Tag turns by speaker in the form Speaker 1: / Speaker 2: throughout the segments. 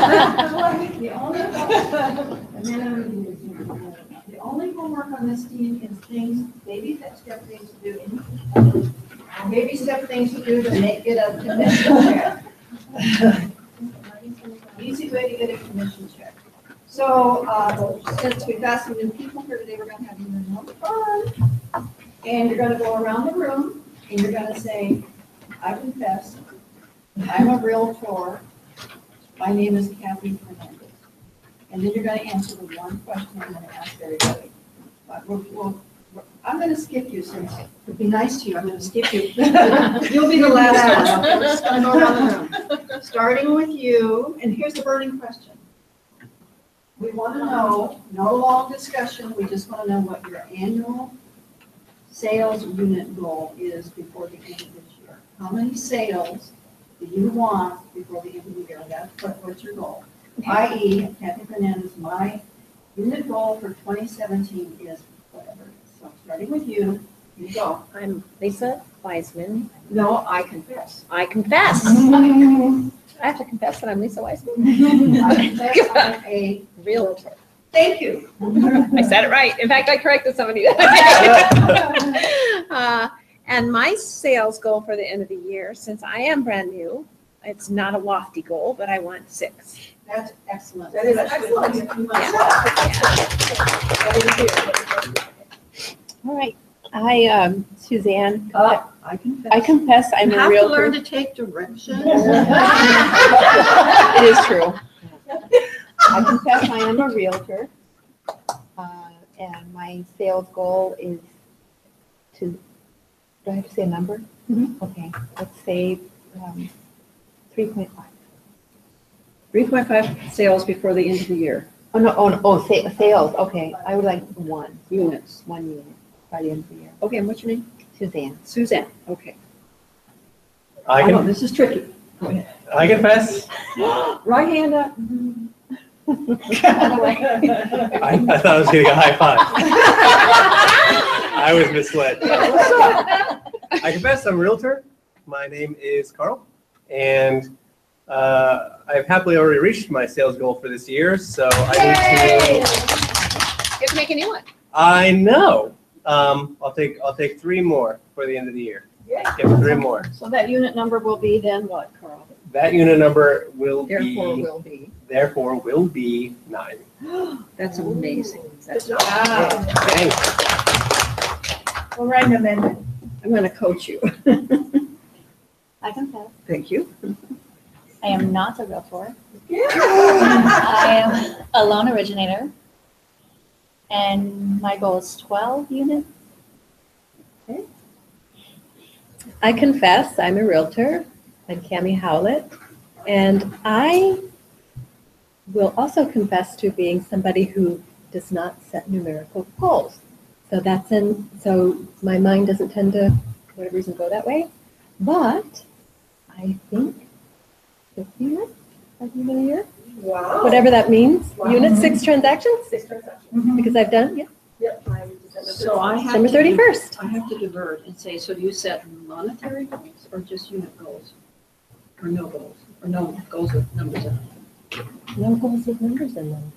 Speaker 1: The only homework on this team is things, baby step things to do, baby step things to do to make it a commission check. Easy way to get a commission check. So since we've got some new people here today, we're going to have even more fun. And you're going to go around the room and you're going to say, I confess, I'm a realtor. My name is Kathy Fernandez. And then you're going to answer the one question I'm going to ask everybody. But I'm going to skip you since it'd be nice to you. I'm going to skip you. You'll be the last one. Okay, we're just going to go around the room. Starting with you, and here's the burning question. We want to know, no long discussion, we just want to know what your annual sales unit goal is before the end of this year. How many sales do you want before the end of the year? That's what's your goal. I.e., Kathy Fernandez, my unit goal for 2017 is whatever. So starting with you, you go.
Speaker 2: I'm Lisa Wiseman.
Speaker 1: No, I confess.
Speaker 2: I confess. I have to confess that I'm Lisa Wiseman.
Speaker 1: I confess I'm a
Speaker 2: realtor.
Speaker 1: Thank you.
Speaker 2: I said it right. In fact, I corrected somebody. And my sales goal for the end of the year, since I am brand new, it's not a lofty goal, but I want 6.
Speaker 1: That's excellent.
Speaker 3: That is excellent.
Speaker 2: All right. I, Suzanne.
Speaker 1: I confess.
Speaker 2: I confess I'm
Speaker 1: You
Speaker 2: a
Speaker 1: have to
Speaker 2: realtor.
Speaker 1: learn to take direction.
Speaker 2: It is true. I confess I am a realtor. And my sales goal is to, do I have to say a number?
Speaker 1: Mhm.
Speaker 2: Okay, let's say 3.5.
Speaker 1: 3.5 sales before the end of the year.
Speaker 2: Sales, okay. I would like 1
Speaker 1: Units.
Speaker 2: 1 unit by the end of the year.
Speaker 1: Okay, and what's your name?
Speaker 2: Suzanne.
Speaker 1: Suzanne. Okay.
Speaker 4: I
Speaker 1: know
Speaker 4: can,
Speaker 1: this is tricky. Go ahead.
Speaker 4: I confess.
Speaker 1: Right hand up.
Speaker 4: I thought I was getting a high five. I was misled. I confess I'm a realtor. My name is Carl, and I've happily already reached my sales goal for this year, so I need to.
Speaker 2: You have to make a new one.
Speaker 4: I know. I'll take 3 more for the end of the year. Give me 3 more.
Speaker 1: So that unit number will be then what, Carl?
Speaker 4: That unit number will
Speaker 1: Therefore will be.
Speaker 4: 9.
Speaker 1: That's amazing. That's
Speaker 4: Thanks.
Speaker 3: We'll write an amendment.
Speaker 1: I'm going to coach you.
Speaker 5: I confess.
Speaker 1: Thank you.
Speaker 5: I am not a realtor. I am a loan originator. And my goal is 12 units.
Speaker 2: I confess I'm a realtor. I'm Cammie Howlett. And I will also confess to being somebody who does not set numerical goals. So my mind doesn't tend to, for whatever reason, go that way. But I think 50 units by the end of the year.
Speaker 3: Wow.
Speaker 2: Whatever that means.
Speaker 3: Wow.
Speaker 2: Unit 6 transactions?
Speaker 3: 6 transactions.
Speaker 2: Because I've done, yeah.
Speaker 3: Yep.
Speaker 1: So I have
Speaker 2: December
Speaker 1: to
Speaker 2: 31st.
Speaker 1: I have to divert and say, so do you set monetary goals or just unit goals? Or no goals? Or no goals with numbers in them?
Speaker 2: No goals with numbers in them.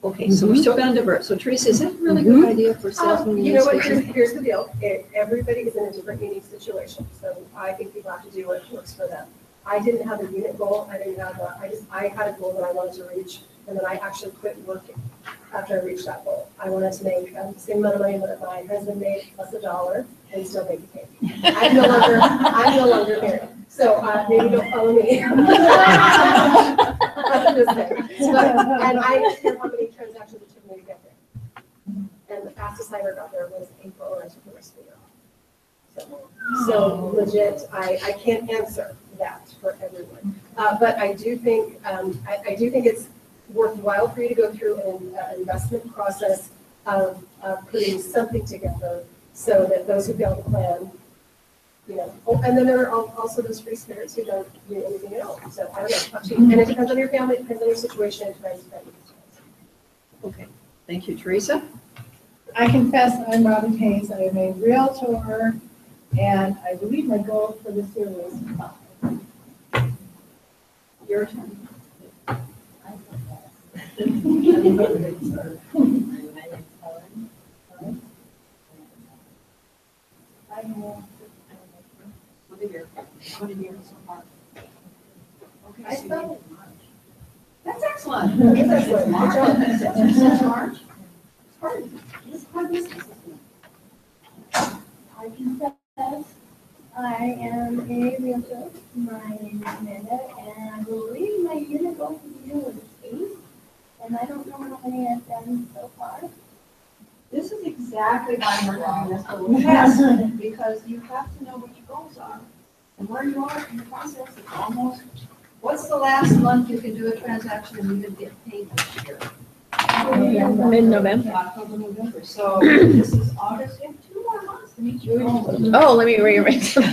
Speaker 1: Okay, so we're still going to divert. So Teresa, is that a really good idea for salesmen?
Speaker 3: You know what, here's the deal. Everybody is in a different unique situation. So I think people have to do what works for them. I didn't have a unit goal. I had a goal that I wanted to reach, and then I actually quit working after I reached that goal. I wanted to make the same amount of money that my husband made plus $1 and still make a cake. I'm no longer married. So maybe don't follow me. I'm just kidding. And I understand how many transactions it took me to get there. And the fastest I ever got there was April, and I took the rest of the year off. So legit, I can't answer that for everyone. But I do think it's worthwhile for you to go through an investment process of putting something together so that those who fail to plan, you know, and then there are also those free spirits who don't do anything at all. So I don't know. And it depends on your family, it depends on your situation, it depends on your
Speaker 1: Okay, thank you, Teresa.
Speaker 6: I confess I'm Robin Hayes. I am a realtor, and I believe my goal for this year was 5.
Speaker 1: Your turn. I started That's excellent. That's excellent. Since March. It's hard business.
Speaker 7: I confess, I am a realtor. My name is Amanda, and I believe my unit goal for the year was 8, and I don't know how many I've done so far.
Speaker 1: This is exactly why we're having this little test, because you have to know what your goals are and where you are in the process. It's almost, what's the last month you can do a transaction and you can get paid this year?
Speaker 2: Mid-November.
Speaker 1: October, November. So this is August. You have 2 more months to meet your goals.
Speaker 2: Oh, let me rearrange.
Speaker 5: Let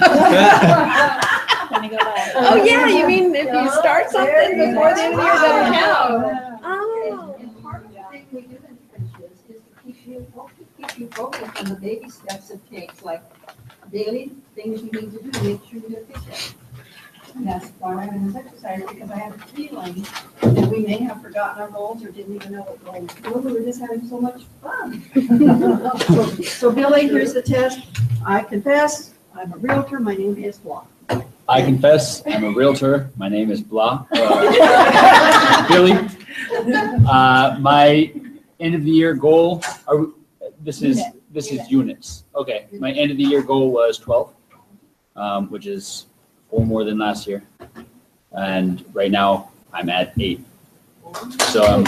Speaker 5: me go back.
Speaker 2: Oh, yeah, you mean if you start something before the end of the year, it doesn't count? Oh.
Speaker 1: And part of the thing we do in friendships is to keep you focused on the baby steps it takes, like daily things you need to do to make sure you get fit. And that's why I'm in this exercise, because I have a feeling that we may have forgotten our goals or didn't even know what goals were. We were just having so much fun. So Billy, here's the test. I confess, I'm a realtor. My name is blah.
Speaker 8: I confess, I'm a realtor. My name is Blah. Billy. My end of the year goal, this is units. Okay, my end of the year goal was 12, which is 4 more than last year. And right now I'm at 8. So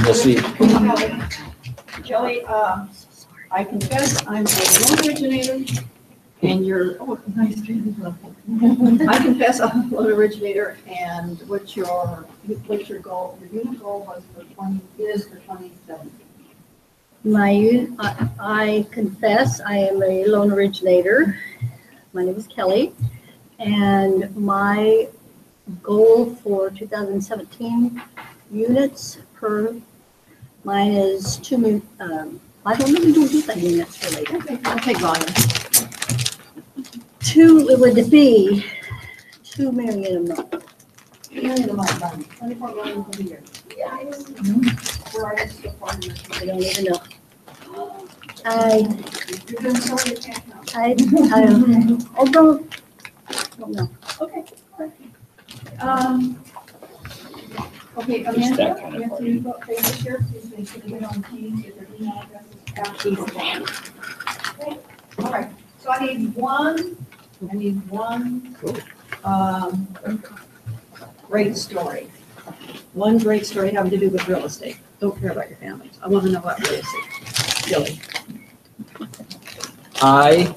Speaker 8: we'll see.
Speaker 1: Kelly, I confess, I'm a loan originator, and you're, oh, nice. I confess I'm a loan originator, and what's your goal? Your unit goal was for 2017.
Speaker 7: I confess, I am a loan originator. My name is Kelly, and my goal for 2017 units per, mine is 2 million, I don't really do that units really.
Speaker 1: Okay, volume.
Speaker 7: It would be 2 million a month.
Speaker 1: 2 million a month, 24 million for the year. Where are you so far?
Speaker 7: I don't even know.
Speaker 1: You're doing so you can't count.
Speaker 7: Although, don't know.
Speaker 1: Okay. Okay,
Speaker 8: It's
Speaker 1: Amanda,
Speaker 8: that kind of
Speaker 1: you have
Speaker 8: party.
Speaker 1: to vote for this year, please make sure you get on Teams, get their email addresses, after the vote. Okay, all right, so I need one, great story. One great story having to do with real estate. Don't care about your families. I want to know about real estate. Billy.
Speaker 8: I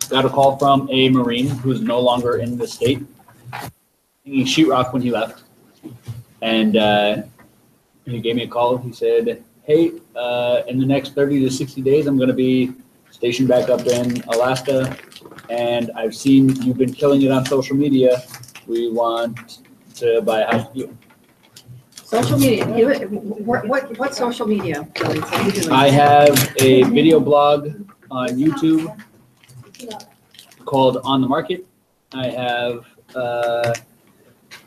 Speaker 8: got a call from a Marine who's no longer in the state. He sheetrock when he left. And he gave me a call. He said, hey, in the next 30 to 60 days, I'm going to be stationed back up in Alaska. And I've seen you've been killing it on social media. We want to buy a house with you.
Speaker 1: Social media, what social media, Billy? What are you doing?
Speaker 8: I have a video blog on YouTube called On the Market. I have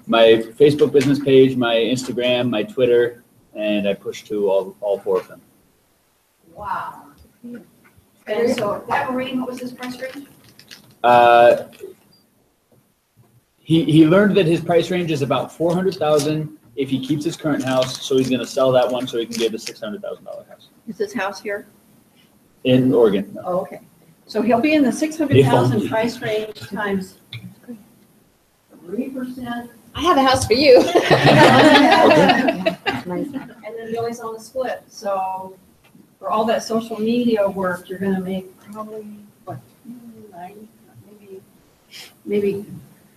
Speaker 8: my Facebook business page, my Instagram, my Twitter, and I push to all 4 of them.
Speaker 1: Wow. And so that Marine, what was his price range?
Speaker 8: He learned that his price range is about $400,000 if he keeps his current house. So he's going to sell that one so he can get a $600,000 house
Speaker 1: Is this house here?
Speaker 8: in Oregon. No.
Speaker 1: Oh, okay. So he'll be in the 600,000 price range times 3%.
Speaker 2: I have a house for you.
Speaker 1: And then Billy's on the split. So for all that social media work, you're gonna make probably, what, maybe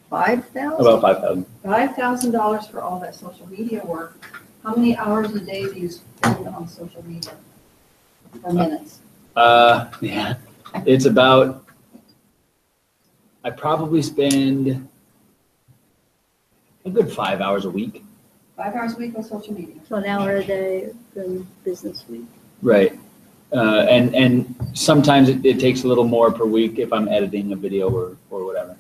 Speaker 1: 5,000?
Speaker 8: About 5,000.
Speaker 1: $5,000 for all that social media work. How many hours a day do you spend on social media? Or minutes?
Speaker 8: Yeah, it's about, I probably spend a good 5 hours a week.
Speaker 1: 5 hours a week on social media.
Speaker 7: So an hour a day in business week.
Speaker 8: Right. And sometimes it takes a little more per week if I'm editing a video or whatever.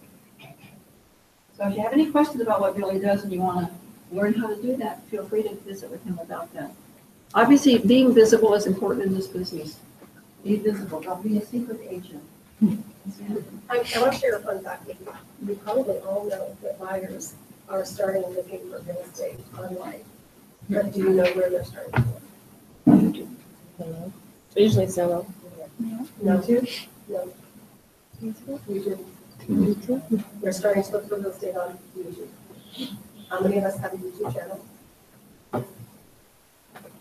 Speaker 1: So if you have any questions about what Billy does and you want to learn how to do that, feel free to visit with him about that. Obviously, being visible is important in this business. Be visible, don't be a secret agent.
Speaker 3: I want to share a fun fact with you. You probably all know that buyers are starting looking for real estate online. But do you know where they're starting for?
Speaker 2: Usually Zillow.
Speaker 3: No. No. YouTube. They're starting to look for real estate on YouTube. How many of us have a YouTube channel?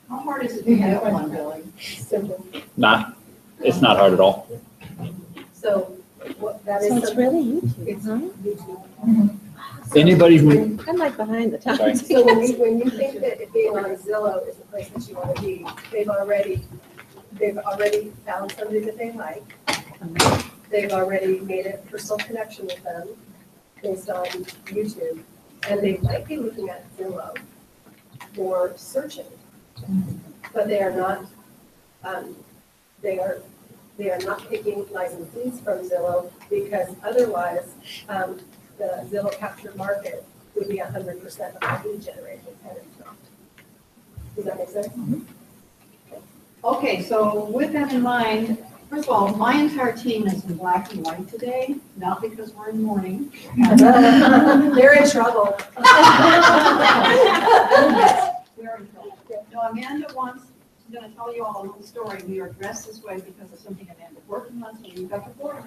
Speaker 1: How hard is it to have one, Billy?
Speaker 3: Simple.
Speaker 8: It's not hard at all.
Speaker 3: So that is.
Speaker 2: So it's
Speaker 3: something-
Speaker 2: really YouTube,
Speaker 3: It's
Speaker 2: huh?
Speaker 3: YouTube. So
Speaker 8: Anybody who,
Speaker 2: I'm like behind the
Speaker 8: Sorry.
Speaker 2: times.
Speaker 3: So when you think that being on Zillow is the place that you want to be, they've already found somebody that they like. They've already made a personal connection with them based on YouTube. And they might be looking at Zillow for searching. But they are not, they are not taking licenses from Zillow because otherwise, the Zillow captured market would be 100% of the lead generated, and it's not. Does that make sense?
Speaker 1: Okay, so with that in mind, first of all, my entire team is in black and white today, not because we're in mourning.
Speaker 3: They're in trouble.
Speaker 1: We're in trouble. No, Amanda she's going to tell you all a little story. We are dressed this way because of something Amanda's working on, so you got the floor.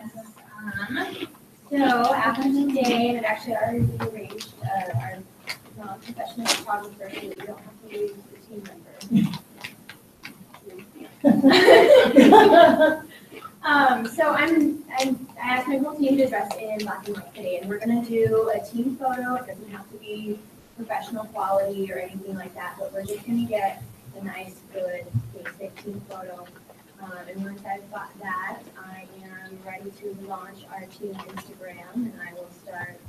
Speaker 9: So after today, and it actually already been arranged, our non-professional photographer, so we don't have to lose the team member. So I asked my whole team to dress in black and white today, and we're gonna do a team photo. It doesn't have to be professional quality or anything like that, but we're just gonna get a nice, good, basic team photo. And once I've got that, I am ready to launch our team Instagram, and I will start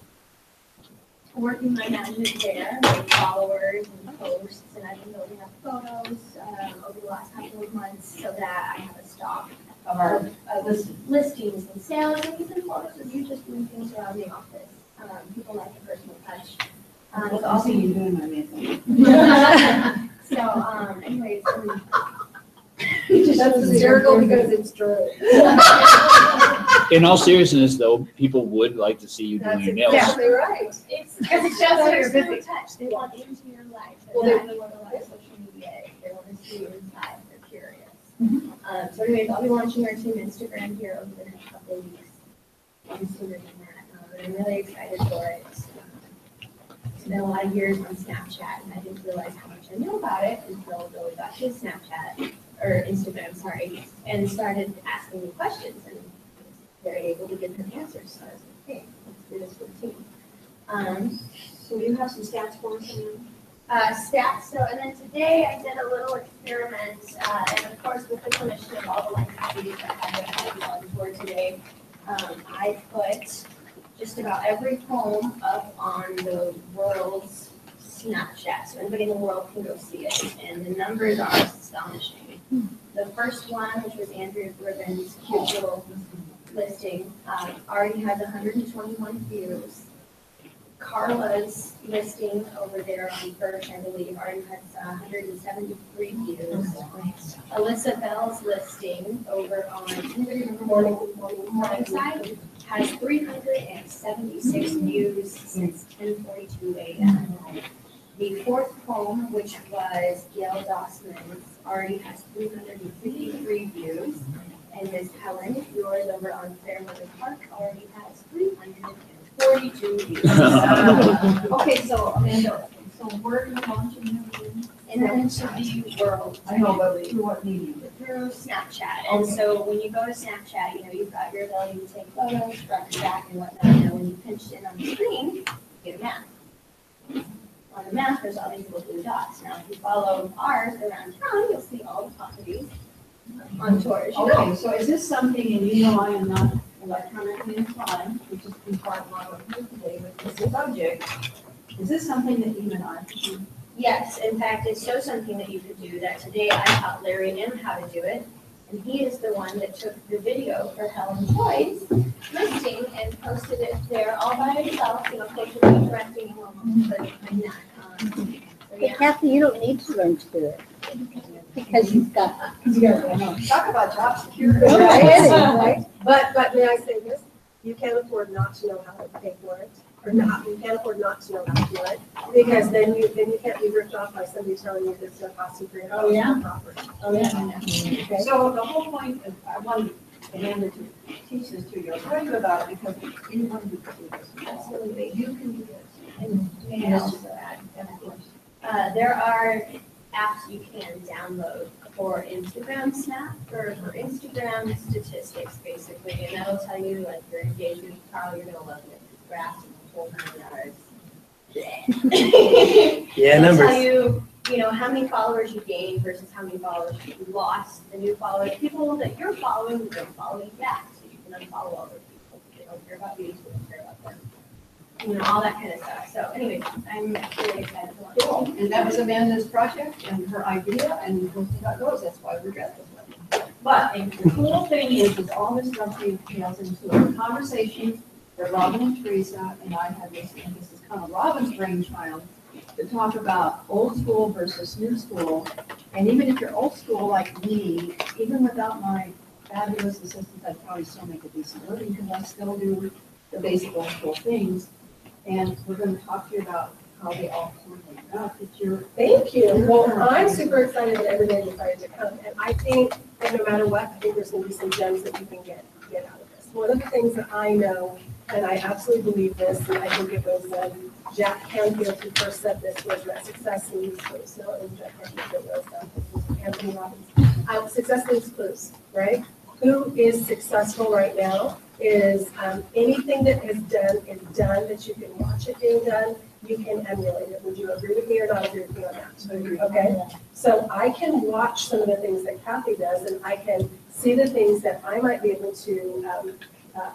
Speaker 9: working my magic there, with followers and posts, and I've been building up photos over the last couple of months so that I have a stock
Speaker 1: Of our
Speaker 9: of listings and sales, and even photos of you just doing things around the office. People like a personal touch. So
Speaker 1: I'll see you doing my makeup.
Speaker 9: Anyways,
Speaker 3: That's hysterical because it's true.
Speaker 8: in all seriousness though, people would like to see you doing your nails.
Speaker 3: That's exactly right.
Speaker 9: it's just a personal touch. They want into your life.
Speaker 3: Well,
Speaker 9: They're not going to want to like social media. They want to see you inside. They're curious. So anyways, I'll be launching our team Instagram here over the next couple of weeks. I'm sooner than that. And I'm really excited for it. It's been a lot of years on Snapchat, and I didn't realize how much I knew about it until Billy got his Snapchat, or Instagram, sorry, and started asking me questions, and they're able to give him answers. So I was like, hey, let's do this for the team.
Speaker 1: So you have some stats for us?
Speaker 9: Stats. So, and then today I did a little experiment, and of course with the permission of all the licensees that I have on tour today, I put just about every home up on the world's Snapchat, so anybody in the world can go see it, and the numbers are astonishing. The first one, which was Andrea Gribbin's cute little listing, already has 121 views. Carla's listing over there on Birch, I believe, already has 173 views. Alyssa Bell's listing over on Morningside has 376 views since 10:42 a.m. The fourth home, which was Gail Dossman's, already has 353 views. And Ms. Helen, yours over on Fairweather Park, already has 342 views.
Speaker 1: Okay, so Amanda, so where are you launching everything?
Speaker 9: And then to the world.
Speaker 1: I know, but through what medium?
Speaker 9: Through Snapchat. And so when you go to Snapchat, you've got your ability to take photos, front and back and whatnot. When you pinch in on the screen, you get a map. On the map, there's all these little blue dots. Now, if you follow ours around town, you'll see all the properties on tours.
Speaker 1: Okay, so is this something, and you know I am not electronically inclined, which is in part why we're here today with this subject. Is this something that you and I could do?
Speaker 9: Yes, in fact, it's so something that you could do that today I taught Larry M how to do it. And he is the one that took the video for Helen Joy's listing and posted it there all by himself, closer to directing almost, but in that.
Speaker 7: Hey, Kathy, you don't need to learn to do it because you've got.
Speaker 3: Talk about job security.
Speaker 6: Right?
Speaker 3: But may I say this? You can't afford not to know how to pay for it, or not, you can't afford not to know how to do it, because then you can't be ripped off by somebody telling you this is gonna cost you $300
Speaker 6: Oh, yeah?
Speaker 3: per property.
Speaker 6: Oh, yeah.
Speaker 3: Okay?
Speaker 1: So the whole point of, I wanted Amanda to teach this to you, I told you about it because anyone who can do this, absolutely, you can do this. And this is that, and of course.
Speaker 9: There are apps you can download for Instagram Snap, for Instagram statistics, basically, and that'll tell you like your engagement, probably you're gonna love it, graphs and whole nine yards.
Speaker 4: Yeah,
Speaker 9: It'll
Speaker 4: numbers.
Speaker 9: tell you know, how many followers you gained versus how many followers you lost, the new followers, people that you're following, don't follow you back, so you can unfollow other people, they don't care about you, you don't care about them. You know, all that kind of stuff, so anyway, I'm really excited to learn.
Speaker 1: Cool. And that was Amanda's project and her idea, and we'll see how it goes, that's why we're dressed this way. But the cool thing is all this stuff dovetails into a conversation that Robin and Teresa and I had this, and this is kind of Robin's brainchild, to talk about old school versus new school. And even if you're old school like me, even without my fabulous assistants, I'd probably still make a decent living because I still do the basic old school things. And we're going to talk to you about how they all sort of make up. It's your
Speaker 3: Thank you. Well, I'm super excited that everybody decided to come, and I think that no matter what, I think there's gonna be some gems that you can get out of this. One of the things that I know, and I absolutely believe this, and I think it was Jack Canfield who first said this, was that success leaves clues. No, it was Jack Canfield, it was Anthony Robbins. Success leaves clues, right? Who is successful right now is anything that is done that you can watch it being done, you can emulate it. Would you agree with me or not agree with me on that? Okay, so I can watch some of the things that Kathy does, and I can see the things that I might be able to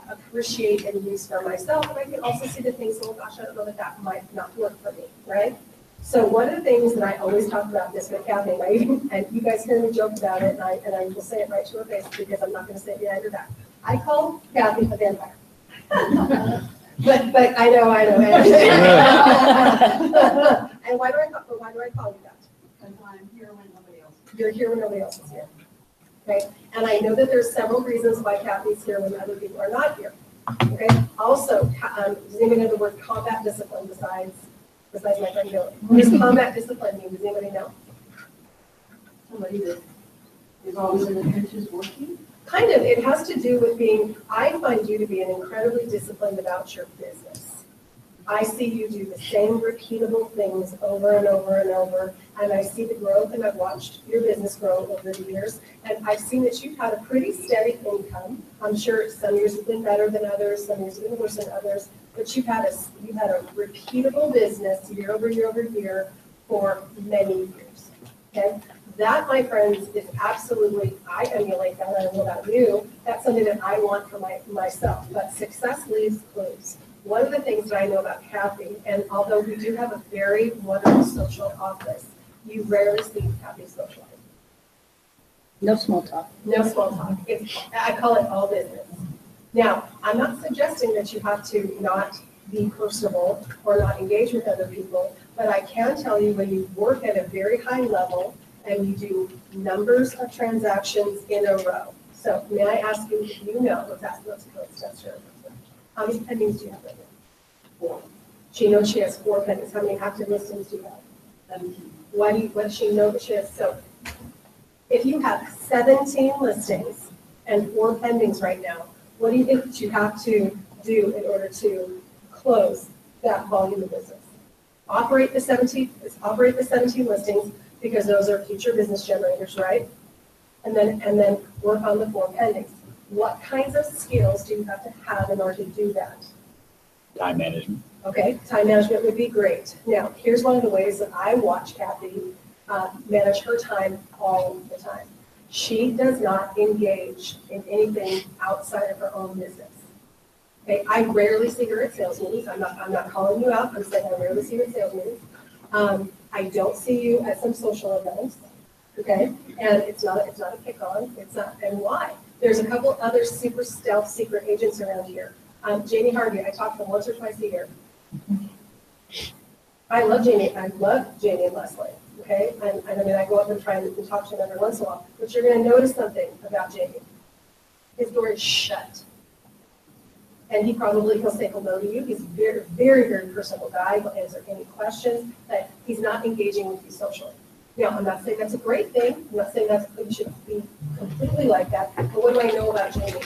Speaker 3: appreciate and use for myself, and I can also see the things, oh gosh, I don't know that might not work for me, right? So one of the things that I always talk about this with Kathy, and you guys hear me joke about it, and I will say it right to her face because I'm not going to say it behind her back. I call Kathy a vampire. but I know. And why do I call you that?
Speaker 1: because I'm here when nobody else is.
Speaker 3: You're here when nobody else is here. Okay? And I know that there's several reasons why Kathy's here when other people are not here. Okay? Also, does anybody know the word combat discipline besides my friend Billy? What does combat discipline mean? Does anybody know?
Speaker 1: Somebody that is always in the trenches working.
Speaker 3: Kind of. It has to do with I find you to be an incredibly disciplined about your business. I see you do the same repeatable things over and over and over, and I see the growth, and I've watched your business grow over the years, and I've seen that you've had a pretty steady income. I'm sure some years have been better than others, some years have been worse than others, but you've had a repeatable business year over year over year for many years. Okay? That, my friends, is absolutely, I emulate that, I don't know about you, that's something that I want for myself, but success leaves clues. One of the things that I know about Kathy, and although we do have a very wonderful social office, you rarely see Kathy socialize.
Speaker 7: No small talk.
Speaker 3: No small talk. I call it all business. Now, I'm not suggesting that you have to not be personable or not engage with other people, but I can tell you when you work at a very high level and you do numbers of transactions in a row. So may I ask you if you know, that's sure. How many pendings do you have right now? 4. She knows she has 4 pendings. How many active listings do you have? 17. What does she know that she has? So if you have 17 listings and 4 pendings right now, what do you think that you have to do in order to close that volume of business? Operate the 17 listings because those are future business generators, right? And then work on the 4 pendings. What kinds of skills do you have to have in order to do that?
Speaker 8: Time management.
Speaker 3: Okay, time management would be great. Now, here's one of the ways that I watch Kathy manage her time all the time. She does not engage in anything outside of her own business. Okay, I rarely see her at sales meetings. I'm not calling you out. I'm saying I rarely see her at sales meetings. I don't see you at some social events. Okay, and it's not a pick on. It's not. And why? There's a couple other super stealth secret agents around here. Jamie Harvey, I talk to them once or twice a year. I love Jamie and Leslie, okay? And I mean, I go up and try and talk to them every once in a while, but you're gonna notice something about Jamie. His door is shut. And he'll say hello to you. He's a very, very, very personable guy. He'll answer any questions, but he's not engaging with you socially. Now, I'm not saying that's a great thing. I'm not saying that you should be completely like that, but what do I know about Jamie?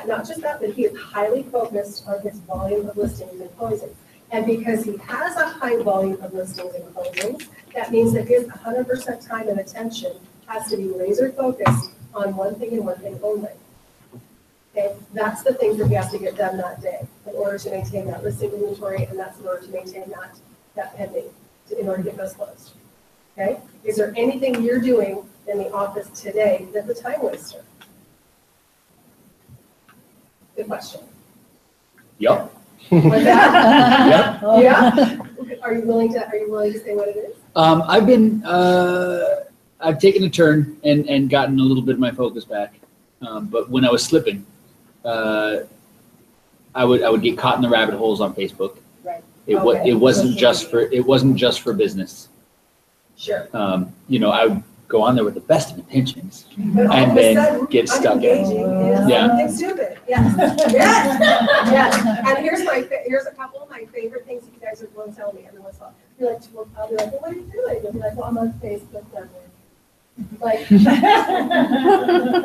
Speaker 3: Not just that, but he is highly focused on his volume of listings and closings. And because he has a high volume of listings and closings, that means that his 100% time and attention has to be laser focused on one thing and one thing only. Okay, that's the things that he has to get done that day in order to maintain that listing inventory, and that's in order to maintain that pending, in order to get those closed. Okay, is there anything you're doing in the office today that's a time waster? Good question.
Speaker 8: Yep.
Speaker 3: What's that?
Speaker 8: Yep.
Speaker 3: Yeah. Are you willing to say what it is?
Speaker 8: I've taken a turn and gotten a little bit of my focus back. But when I was slipping, I would get caught in the rabbit holes on Facebook.
Speaker 3: Right.
Speaker 8: It wasn't just for business.
Speaker 3: Sure.
Speaker 8: I would go on there with the best of intentions
Speaker 3: But all
Speaker 8: and
Speaker 3: of a
Speaker 8: then
Speaker 3: sudden,
Speaker 8: get stuck in it.
Speaker 3: engaging is
Speaker 8: Yeah.
Speaker 3: something stupid. Yes. Yes. And here's a couple of my favorite things you guys will tell me every once in a while. I'll be like, well, what are you doing? You'll be like, well, I'm on Facebook network. Like,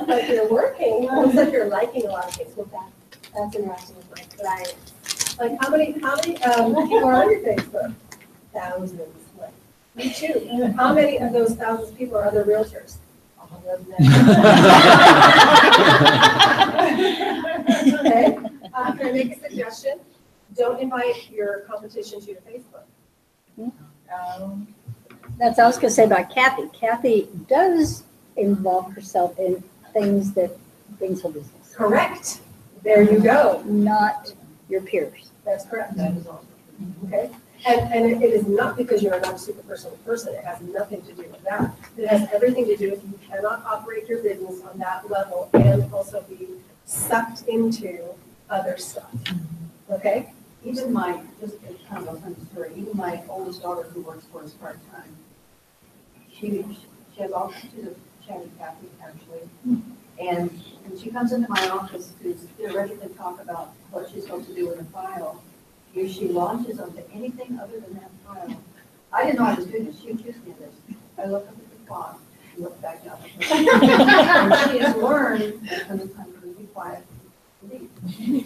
Speaker 3: like you're working. It looks like you're liking a lot of things. Well, that's interacting with my clients. Like, how many people are on your Facebook? Thousands. Like, me too. How many of those thousands of people are other realtors? All of them. Okay. Can I make a suggestion? Don't invite your competition to your Facebook.
Speaker 7: That's what I was going to say about Kathy. Kathy does involve herself in things that brings her business.
Speaker 3: Correct. There you go.
Speaker 7: Not your peers.
Speaker 3: That's correct. That is awesome. Okay. And it is not because you're not a super personal person. It has nothing to do with that. It has everything to do with you cannot operate your business on that level and also be sucked into other stuff. Okay?
Speaker 1: Even just kind of a funny story, even my oldest daughter who works for us part-time, she has all, she's a chatty Kathy, actually. And when she comes into my office to theoretically talk about what she's supposed to do with a file, if she launches onto anything other than that file, I didn't know I was doing this, she accused me of this. I looked up at the clock, and looked back down at her. And she has learned that when it's time to be quiet, leave.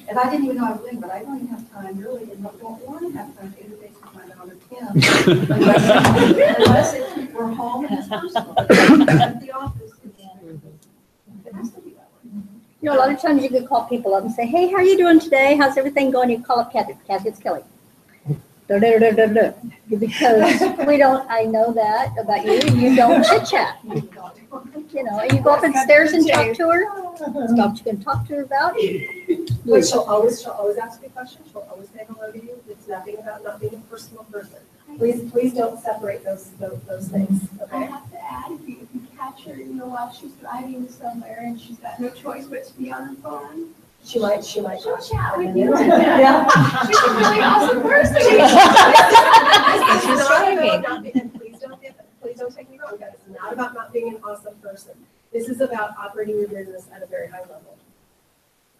Speaker 1: And I didn't even know I was doing, but I don't even have time really, and don't want to have time to interface with my daughter Kim. Unless we're home and it's personal. At the office, it has to be that way.
Speaker 7: You know, a lot of times you can call people up and say, hey, how are you doing today? How's everything going? You call up Kathy. Kathy, it's Kelly. Because we don't, I know that about you, you don't chit chat. You know, and you go up the stairs and talk to her, stuff you can talk to her about.
Speaker 3: But she'll always ask you questions. She'll always say hello to you. It's nothing about not being a personal person. Please don't separate those things.
Speaker 9: I
Speaker 3: Okay.
Speaker 9: have to add, if you catch her, while she's driving somewhere and she's got no choice but to be on her phone,
Speaker 3: She might.
Speaker 9: she'll chat with you.
Speaker 3: Yeah.
Speaker 9: She's a really awesome person.
Speaker 2: She's driving.
Speaker 3: Please don't take me wrong, guys. It's not about not being an awesome person. This is about operating your business at a very high level.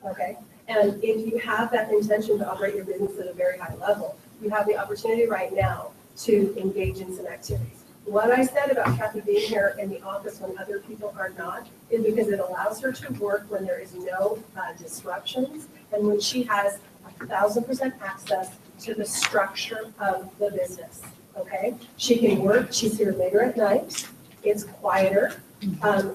Speaker 3: Okay? And if you have that intention to operate your business at a very high level, you have the opportunity right now to engage in some activities. What I said about Kathy being here in the office when other people are not is because it allows her to work when there is no disruptions and when she has 1,000% access to the structure of the business. Okay, she can work. She's here later at night. It's quieter.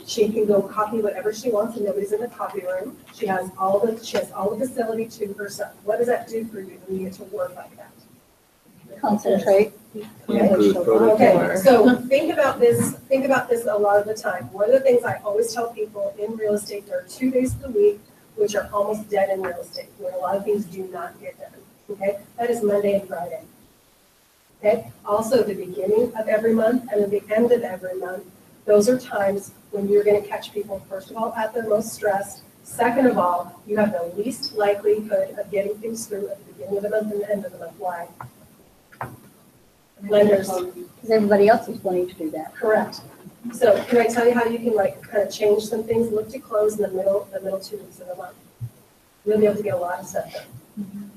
Speaker 3: She can go copy whatever she wants, and nobody's in the copy room. She has all the facility to herself. What does that do for you when you get to work like that?
Speaker 7: Concentrate.
Speaker 3: Okay, so think about this a lot of the time. One of the things I always tell people in real estate, there are 2 days of the week which are almost dead in real estate, where a lot of things do not get done. Okay, that is Monday and Friday. Okay, also the beginning of every month and at the end of every month, those are times when you're going to catch people, first of all, at their most stressed. Second of all, you have the least likelihood of getting things through at the beginning of the month and the end of the month. Why? lenders.
Speaker 7: Because everybody else is wanting to do that.
Speaker 3: Correct. So can I tell you how you can like kind of change some things, look to close in the middle 2 weeks of the month? You'll be able to get a lot of stuff done.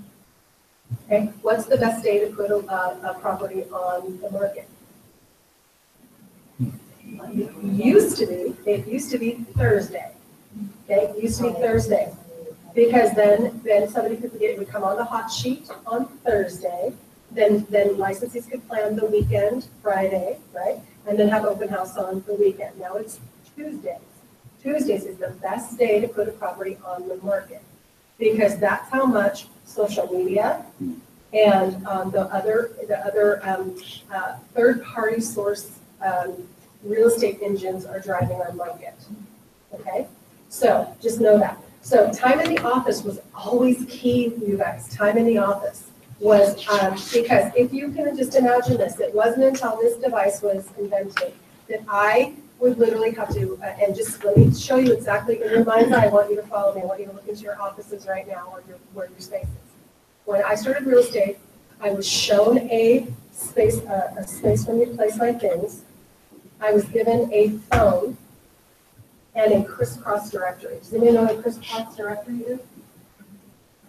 Speaker 3: Okay, what's the best day to put a property on the market? It used to be Thursday. Okay, it used to be Thursday. Because then somebody would come on the hot sheet on Thursday, then licensees could plan the weekend, Friday, right? And then have open house on the weekend. Now it's Tuesdays. Tuesdays is the best day to put a property on the market because that's how much social media and the other third-party source real estate engines are driving our market. Okay, so just know that. So time in the office was always key, you guys. Time in the office was because if you can just imagine this, it wasn't until this device was invented that I would literally have to, and just let me show you exactly in your mind's eye. I want you to follow me. I want you to look into your offices right now or where your space is. When I started real estate, I was shown a space for me to place my things. I was given a phone and a crisscross directory. Does anybody know what a crisscross directory is?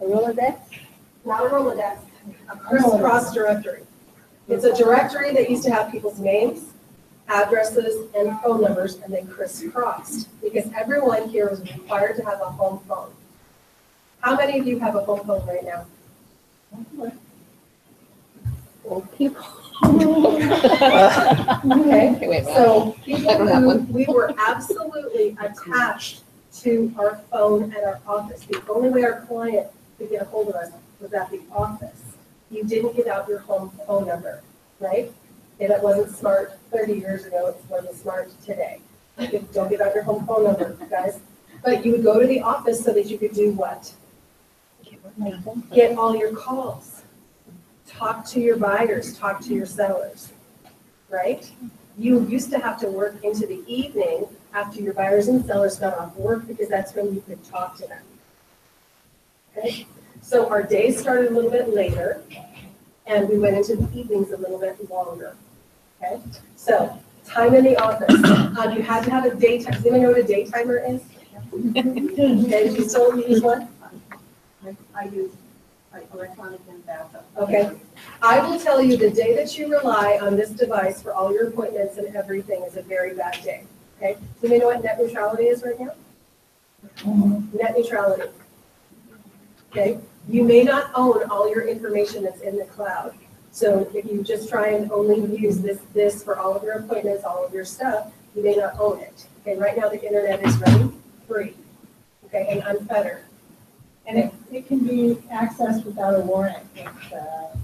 Speaker 7: A Rolodex?
Speaker 3: Not a Rolodex, a crisscross directory. It's a directory that used to have people's names, addresses, and phone numbers, and they crisscrossed because everyone here was required to have a home phone. How many of you have a home phone right now?
Speaker 7: Old people.
Speaker 3: Okay, so people who we were absolutely attached to our phone at our office. The only way our client could get a hold of us was at the office. You didn't give out your home phone number, right? And it wasn't smart 30 years ago, it wasn't smart today. Don't give out your home phone number, guys. But you would go to the office so that you could do what? Get all your calls. Talk to your buyers, talk to your sellers, right? You used to have to work into the evening after your buyers and sellers got off work because that's when you could talk to them. Okay? So our days started a little bit later and we went into the evenings a little bit longer. Okay? So time in the office. You had to have a daytime. Does anybody know what a daytimer is? Okay, do you still use one?
Speaker 6: I use electronic and backup.
Speaker 3: Okay. I will tell you the day that you rely on this device for all your appointments and everything is a very bad day. Okay. Do you know what net neutrality is right now? Net neutrality. Okay. You may not own all your information that's in the cloud. So if you just try and only use this for all of your appointments, all of your stuff, you may not own it. Okay. Right now the internet is running free. Okay. And unfettered.
Speaker 6: And it can be accessed without a warrant.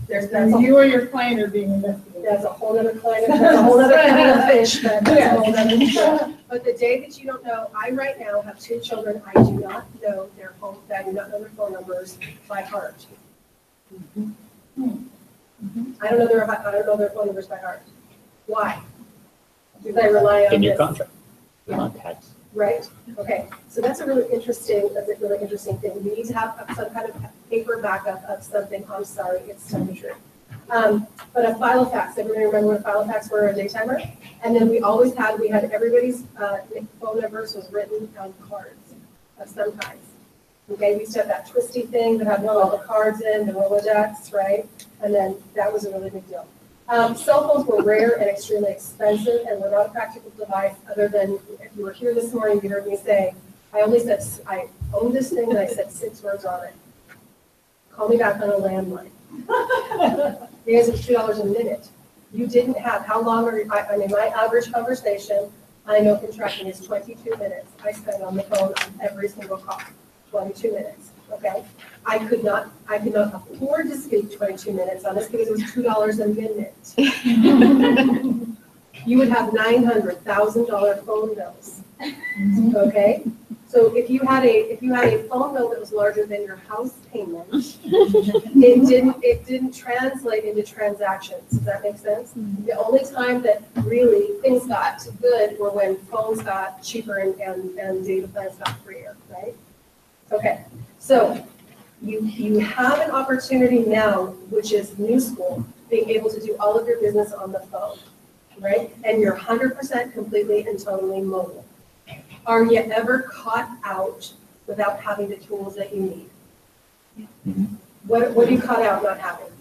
Speaker 3: That's
Speaker 6: You or your client are being investigated.
Speaker 3: That's a whole other kind of, that's a whole other kind of fish, but that's a whole other fish. But the day that you don't know, I right now have 2 children, I do not know their home, I do not know their phone numbers by heart. I don't know their phone numbers by heart. Why? Because I rely on
Speaker 8: In your
Speaker 3: this.
Speaker 8: contract. Contacts.
Speaker 3: Right, okay, so that's a really interesting thing. You need to have some kind of paper backup of something. I'm sorry, it's so true. But a Filofax, everybody remember what a Filofax were, a daytimer? And then we had everybody's phone numbers was written on cards of some kinds. Okay, we used to have that twisty thing that had all the cards in, the Rolodex, right? And then that was a really big deal. Cell phones were rare and extremely expensive and were not a practical device other than if you were here this morning, you heard me say, I owned this thing and I said 6 words on it. Call me back on a landline. Because it's $2 a minute. You didn't have, how long are you, my average conversation, I know from tracking is 22 minutes. I spend on the phone on every single call, 22 minutes. Okay, I could not afford to speak 22 minutes on this because it was $2 a minute. You would have $900,000 phone bills. Okay, so if you had a phone bill that was larger than your house payment, it didn't translate into transactions. Does that make sense? The only time that really things got good were when phones got cheaper and data plans got freer, right? Okay. So you have an opportunity now, which is new school, being able to do all of your business on the phone, right? And you're 100% completely and totally mobile. Are you ever caught out without having the tools that you need? What are you caught out not having?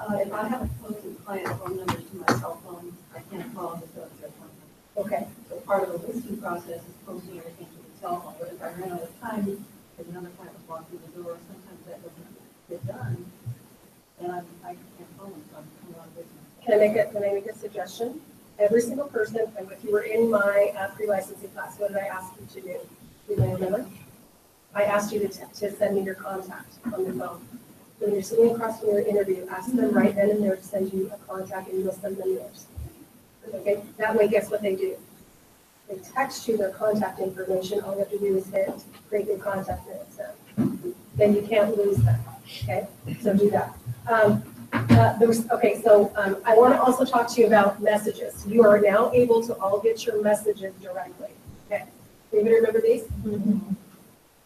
Speaker 1: If I have a posted client phone number to my cell phone, I can't call them to their phone.
Speaker 3: Okay,
Speaker 1: So part of the listing process is posting everything to the cell phone, but if I ran out of time, because another client was walking through the door, sometimes that doesn't get done, then I can't phone them, so I'm coming out of business.
Speaker 3: can I make a suggestion? Every single person, and if you were in my pre-licensing class, what did I ask you to do? Do you remember? I asked you to send me your contact on your phone. When you're sitting across from your interview, ask them right then and there to send you a contact and you'll send them yours. Okay, that way, guess what they do? They text you their contact information. All you have to do is hit create new contact and it's them. Then you can't lose them. Okay, so do that. I want to also talk to you about messages. You are now able to all get your messages directly. Okay, anybody remember these?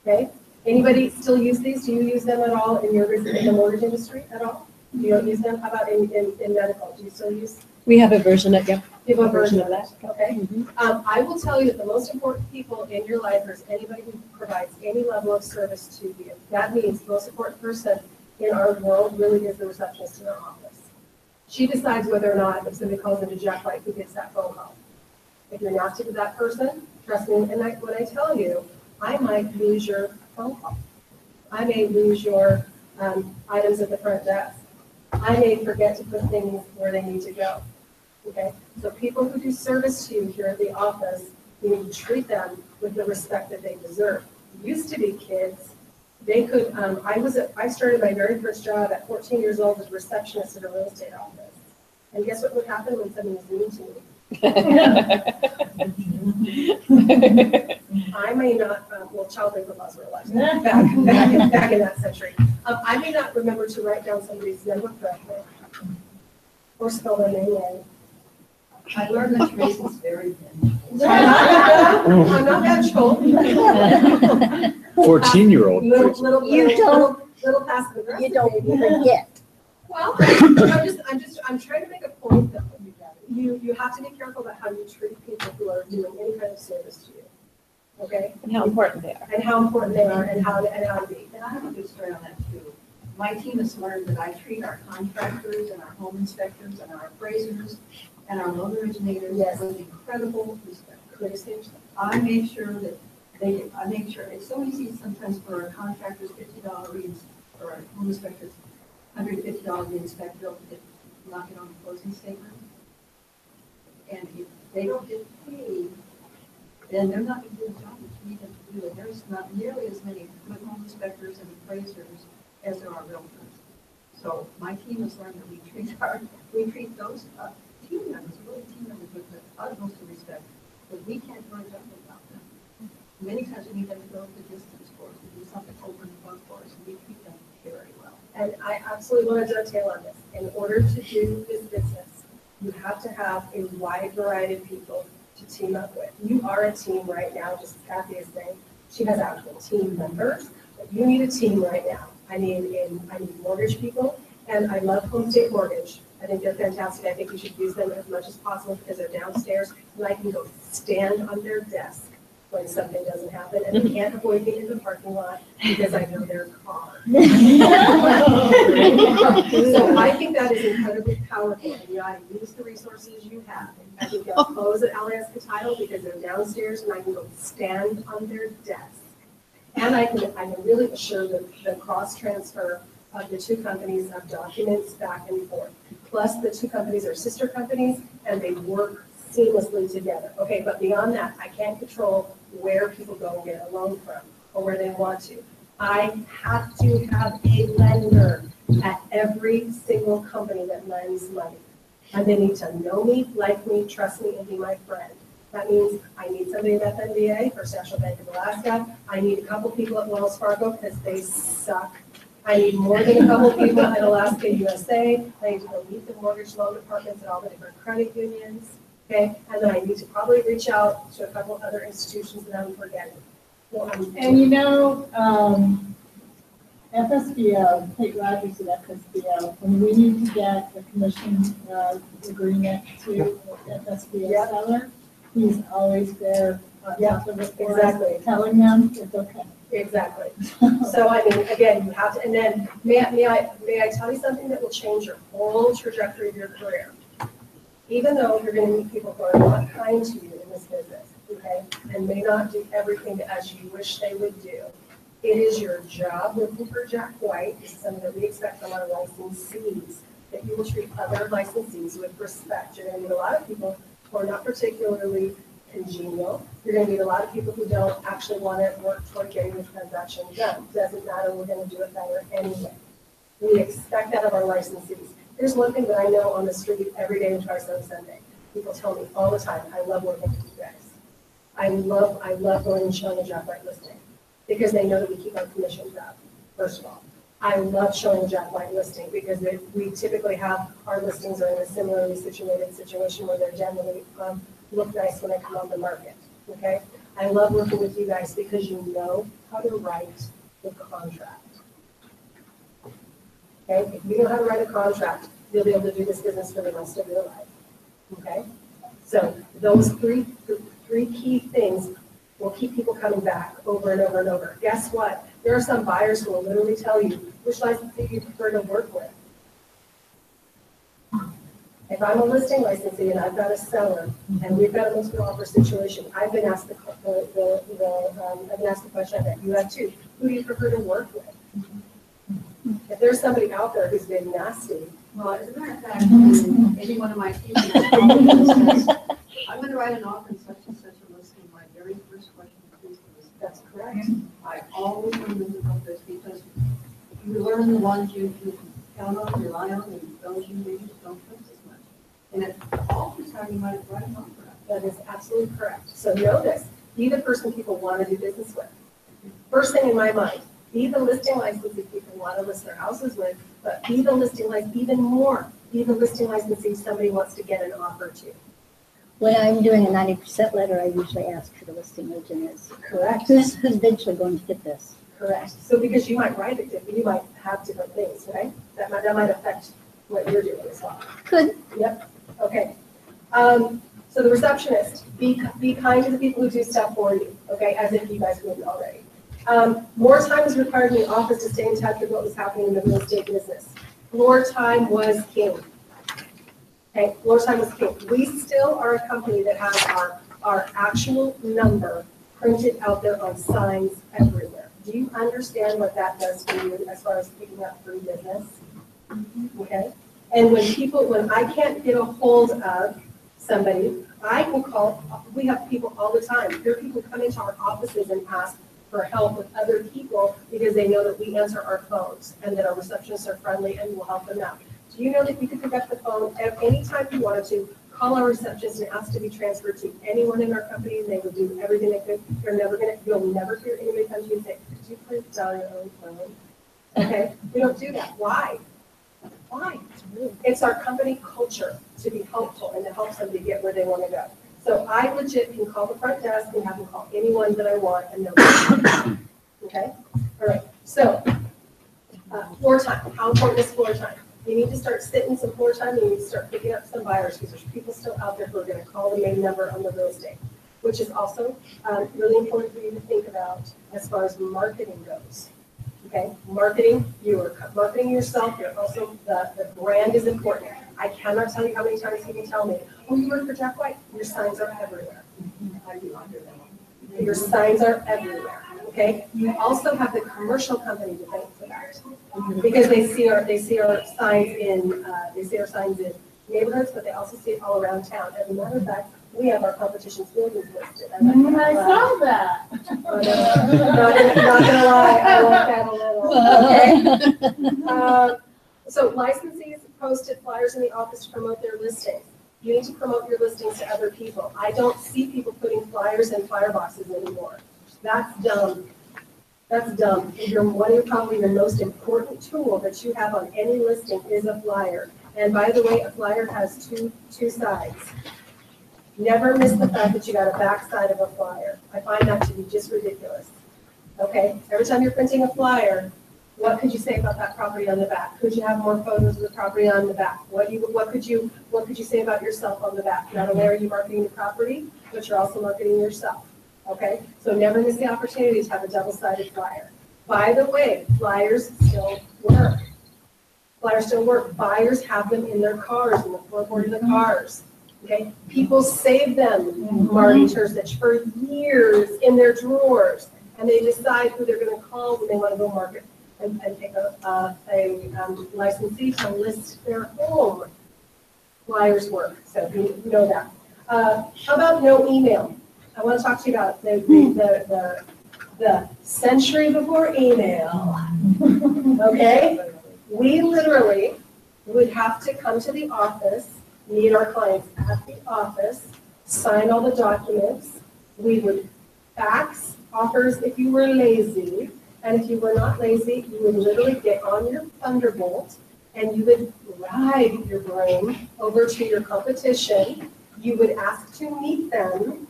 Speaker 3: Okay, anybody still use these? Do you use them at all in the mortgage industry at all? You don't use them? How about in medical? Do you still use?
Speaker 2: We have a version of, yep.
Speaker 3: You have a
Speaker 2: version
Speaker 3: version
Speaker 2: of
Speaker 3: of that, okay? I will tell you that the most important people in your life is anybody who provides any level of service to you. That means the most important person in our world really is the receptionist in our office. She decides whether or not if somebody calls into Jack White, who gets that phone call. If you're not to that person, trust me, and when I tell you, I might lose your phone call. I may lose your items at the front desk. I may forget to put things where they need to go. Okay, so people who do service to you here at the office, you need to treat them with the respect that they deserve. Used to be kids, they could, I started my very first job at 14 years old as a receptionist at a real estate office. And guess what would happen when somebody was mean to me? I may not, child labor laws were allowed back in that century. I may not remember to write down somebody's number correctly or spell their name right.
Speaker 1: I learned that Tracy's very thin.
Speaker 3: I'm not vengeful.
Speaker 8: 14-year-old.
Speaker 3: Little passive aggressive.
Speaker 7: You don't
Speaker 3: maybe.
Speaker 7: forget.
Speaker 3: Well, I'm trying to make a point though. You have to be careful about how you treat people who are doing any kind of service to you. Okay?
Speaker 2: And how important they are.
Speaker 3: And how important they are and how to be.
Speaker 1: And I have a good story on that too. My team has learned that I treat our contractors and our home inspectors and our appraisers and our loan originators with incredible respect. I make sure that it's so easy sometimes for our contractors, $50 or our home inspectors, $150 reinspect bill to knock it on the closing statement. And if they don't get paid, then they're not going to do the job that you need them to do. And there's not nearly as many good home inspectors and appraisers as there are realtors. So my team has learned that we treat those team members, really team members with the utmost of respect, but we can't do our job without them. Many times we need them to go the distance for us, to do something over and above for us, and we treat them very well.
Speaker 3: And I absolutely want to dovetail on this. In order to do this business, you have to have a wide variety of people to team up with. You are a team right now, just as Kathy is saying. She has actual team members, but you need a team right now. I need mortgage people, and I love Home State Mortgage. I think they're fantastic. I think we should use them as much as possible because they're downstairs, and I can go stand on their desk when something doesn't happen, and they can't avoid me in the parking lot because I know their car. So I think that is incredibly powerful, and you ought to use the resources you have. I think they'll close at LAS Title because they're downstairs, and I can go stand on their desk. And I can really assure the cross transfer of the two companies of documents back and forth. Plus, the two companies are sister companies, and they work seamlessly together. Okay, but beyond that, I can't control where people go and get a loan from or where they want to. I have to have a lender at every single company that lends money. And they need to know me, like me, trust me, and be my friend. That means I need somebody at FNBA, First National Bank of Alaska. I need a couple people at Wells Fargo because they suck. I need more than a couple people at Alaska USA. I need to go meet the mortgage loan departments at all the different credit unions. Okay, and then I need to probably reach out to a couple other institutions that I'm forgetting.
Speaker 6: And FSBO, Kate Rogers at FSBO, when we need to get a commission agreement to FSBO seller, he's always there on top of it for us,
Speaker 3: Exactly.
Speaker 6: telling them it's okay.
Speaker 3: Exactly. So I mean, again, you have to, and then may I tell you something that will change your whole trajectory of your career? Even though you're gonna meet people who are not kind to you in this business, okay, and may not do everything as you wish they would do, it is your job working for Jack White, this is something that we expect from our licensees, that you will treat other licensees with respect. You're gonna meet a lot of people who are not particularly congenial. You're gonna meet a lot of people who don't actually want to work toward getting the transaction done. Doesn't matter, we're gonna do it better anyway. We expect that of our licensees. Here's one thing that I know on the street every day in Tri-Zone Sunday. People tell me all the time, I love working with you guys. I love going and showing a Jack White listing because they know that we keep our commissions up, first of all. I love showing a Jack White listing because we typically have our listings are in a similarly situated situation where they're generally look nice when they come on the market, okay? I love working with you guys because you know how to write the contract. Okay, if you know how to write a contract, you'll be able to do this business for the rest of your life, okay? So those three key things will keep people coming back over and over and over. Guess what? There are some buyers who will literally tell you which licensee you prefer to work with. If I'm a listing licensee and I've got a seller and we've got a multiple offer situation, I've been asked the question that you have too. Who do you prefer to work with? If there's somebody out there who's been nasty.
Speaker 1: Well, as a matter of fact, any one of my teachers says, I'm going to write an offer in such and such a listing. My very first question is,
Speaker 3: That's correct.
Speaker 1: I always remember about this because you learn the ones you can count on, rely on, and those you maybe don't trust as much. And it's all the time you might write an offer.
Speaker 3: That is absolutely correct. So know this, be the person people want to do business with. First thing in my mind, be the listing licensee people want to list their houses with, but be the listing even more, be the listing licensee somebody wants to get an offer to.
Speaker 7: When I'm doing a 90% letter, I usually ask who the listing agent is.
Speaker 3: Correct.
Speaker 7: Who's eventually going to get this?
Speaker 3: Correct. So because you might write it different, you might have different things, right? That might affect what you're doing as well.
Speaker 7: Could.
Speaker 3: Yep. Okay. So the receptionist, be kind to the people who do stuff for you, okay, as if you guys wouldn't already. More time is required in the office to stay in touch with what was happening in the real estate business. Floor time was king. Okay, floor time was king. We still are a company that has our actual number printed out there on signs everywhere. Do you understand what that does for you as far as picking up free business? Okay. And when I can't get a hold of somebody, I can call, we have people all the time. There are people who come into our offices and ask for help with other people because they know that we answer our phones and that our receptionists are friendly and will help them out. Do you know that you can pick up the phone at any time you wanted to, call our receptionist and ask to be transferred to anyone in our company, and they will do everything they could. You'll never hear anybody come to you and say, could you please dial your own phone? Okay, we don't do that. Why? Why? It's our company culture to be helpful and to help somebody get where they want to go. So I legit can call the front desk and have them call anyone that I want and they'll okay? All right, so floor time. How important is floor time? You need to start sitting some floor time. You need to start picking up some buyers because there's people still out there who are going to call the main number on the real estate, which is also really important for you to think about as far as marketing goes. Okay, marketing, you are marketing yourself. You're also, the brand is important. I cannot tell you how many times people tell me, oh, you work for Jack White. Your signs are everywhere. I do under them. Your signs are everywhere. Okay. You also have the commercial company to thank for that because they see our signs in neighborhoods, but they also see it all around town. As a matter of fact, we have our competition's buildings listed.
Speaker 6: I saw that.
Speaker 3: Not gonna lie, I like that a little. Okay. So licensees posted flyers in the office to promote their listings. You need to promote your listings to other people. I don't see people putting flyers in fireboxes anymore. That's dumb. That's dumb. Probably your most important tool that you have on any listing is a flyer. And by the way, a flyer has two sides. Never miss the fact that you got a back side of a flyer. I find that to be just ridiculous. Okay? Every time you're printing a flyer, What could you say about that property on the back? Could you have more photos of the property on the back? What could you say about yourself on the back? Not only are you marketing the property, but you're also marketing yourself. Okay? So never miss the opportunity to have a double-sided flyer. By the way, flyers still work. Flyers still work. Buyers have them in their cars, in the floorboard of the cars. Okay? People save them, Marty Terzich, for years in their drawers, and they decide who they're going to call when they want to go market and take a licensee to list their home. Flyers work, so you know that. How about no email? I want to talk to you about the century before email. Okay? We literally would have to come to the office, meet our clients at the office, sign all the documents. We would fax offers if you were lazy. And if you were not lazy, you would literally get on your Thunderbolt and you would ride your brain over to your competition. You would ask to meet them,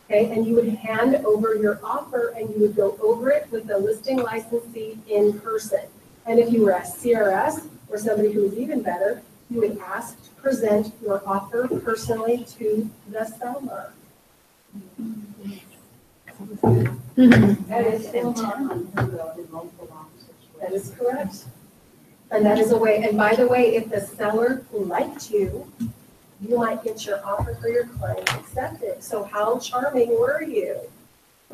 Speaker 3: okay, and you would hand over your offer and you would go over it with the listing licensee in person. And if you were a CRS or somebody who was even better, you would ask to present your offer personally to the seller.
Speaker 1: That is still not unheard of in multiple offices.
Speaker 3: That is correct. And that is a way, and by the way, if the seller liked you, you might get your offer for your client accepted. So how charming were you?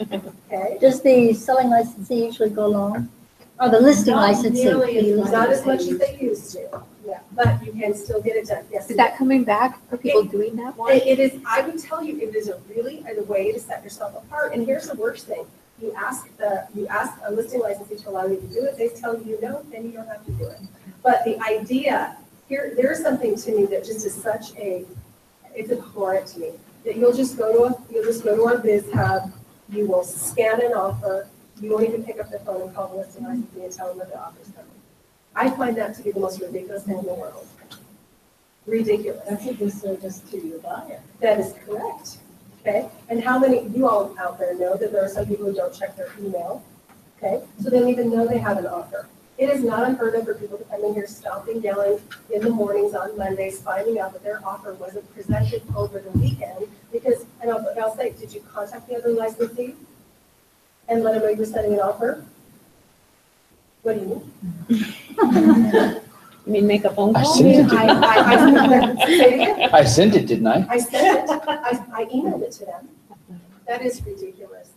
Speaker 3: Okay?
Speaker 7: Does the selling licensee usually go long? Or the listing
Speaker 1: Not
Speaker 7: licensee?
Speaker 1: nearly as much.
Speaker 3: Not as much as they used to, yeah, but you can still get it done, yes.
Speaker 2: Is that coming back for people doing that?
Speaker 3: It is, I would tell you, it is a way to set yourself apart. And here's the worst thing. You ask a listing licensee to allow you to do it, they tell you no, then you don't have to do it. But the idea, there's something to me that just is such it's abhorrent to me, that you'll just go to our Biz Hub, you will scan an offer, you won't even pick up the phone and call the listing licensee and tell them that the offer's coming. I find that to be the most ridiculous thing in the world. Ridiculous.
Speaker 6: That's a disservice to your buyer.
Speaker 3: That is correct. Okay, and how many, you all out there know that there are some people who don't check their email, okay? So they don't even know they have an offer. It is not unheard of for people to come in here stomping down in the mornings on Mondays, finding out that their offer wasn't presented over the weekend because, and I'll say, did you contact the other licensee and let them know you're sending an offer? What do you mean?
Speaker 2: You mean make a phone
Speaker 8: I
Speaker 2: call?
Speaker 8: sent it to
Speaker 3: Say it again.
Speaker 8: I sent it, didn't I?
Speaker 3: I sent it, I emailed it to them. That is ridiculous.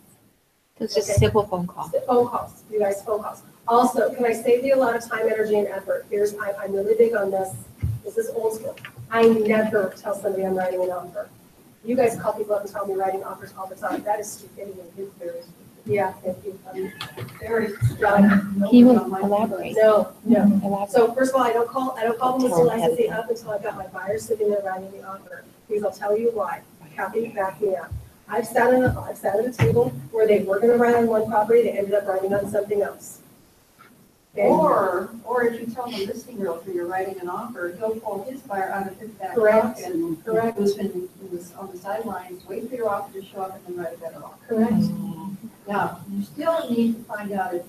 Speaker 2: It's just a
Speaker 3: Okay.
Speaker 2: simple phone call.
Speaker 3: Phone calls, you guys, phone calls. Also, can I save you a lot of time, energy, and effort? I'm really big on this. This is old school. I never tell somebody I'm writing an offer. You guys call people up and tell me writing offers all the time. That is stupidity. Yeah, thank you. Very,
Speaker 5: He will elaborate.
Speaker 3: no.
Speaker 5: Elaborate.
Speaker 3: So first of all, I don't call the listing licensee up until I've got my buyer sitting there writing the offer, because I'll tell you why. Kathy, back me up. I've sat at a table where they were gonna write on one property, they ended up writing on something else. Okay?
Speaker 1: Or if you tell the listing realtor you're writing an offer, he'll pull his buyer out of his back
Speaker 3: Correct.
Speaker 1: pocket and
Speaker 3: Correct.
Speaker 1: who's been on the sidelines, wait for your offer to show up and then write a better offer.
Speaker 3: Correct.
Speaker 1: Now, you still need to find out if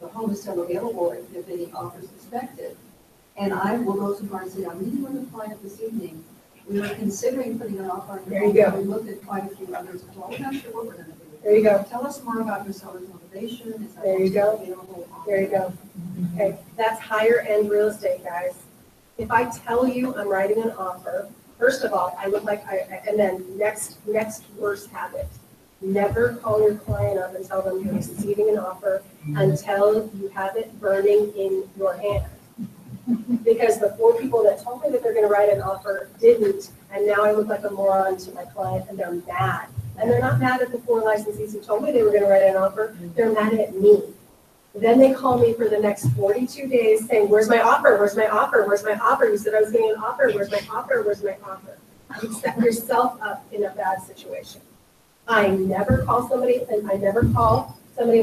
Speaker 1: the home is still available, if any offers expected. And I will go so far and say, I'm meeting with a client this evening. We were considering putting an offer on
Speaker 3: There
Speaker 1: your
Speaker 3: you
Speaker 1: home.
Speaker 3: go.
Speaker 1: We looked at quite a few others as well. We're not sure what we're gonna do.
Speaker 3: There you go.
Speaker 1: Tell us more about your seller's motivation. Is that
Speaker 3: There you go.
Speaker 1: available?
Speaker 3: There you go. Okay, that's higher end real estate, guys. If I tell you I'm writing an offer, first of all, I look like and then next worst habit. Never call your client up and tell them you're receiving an offer until you have it burning in your hand. Because the 4 people that told me that they're gonna write an offer didn't, and now I look like a moron to my client and they're mad. And they're not mad at the 4 licensees who told me they were gonna write an offer, they're mad at me. Then they call me for the next 42 days saying, where's my offer? Where's my offer? Where's my offer? You said I was getting an offer. Where's my offer? Where's my offer? You set yourself up in a bad situation. I never call somebody and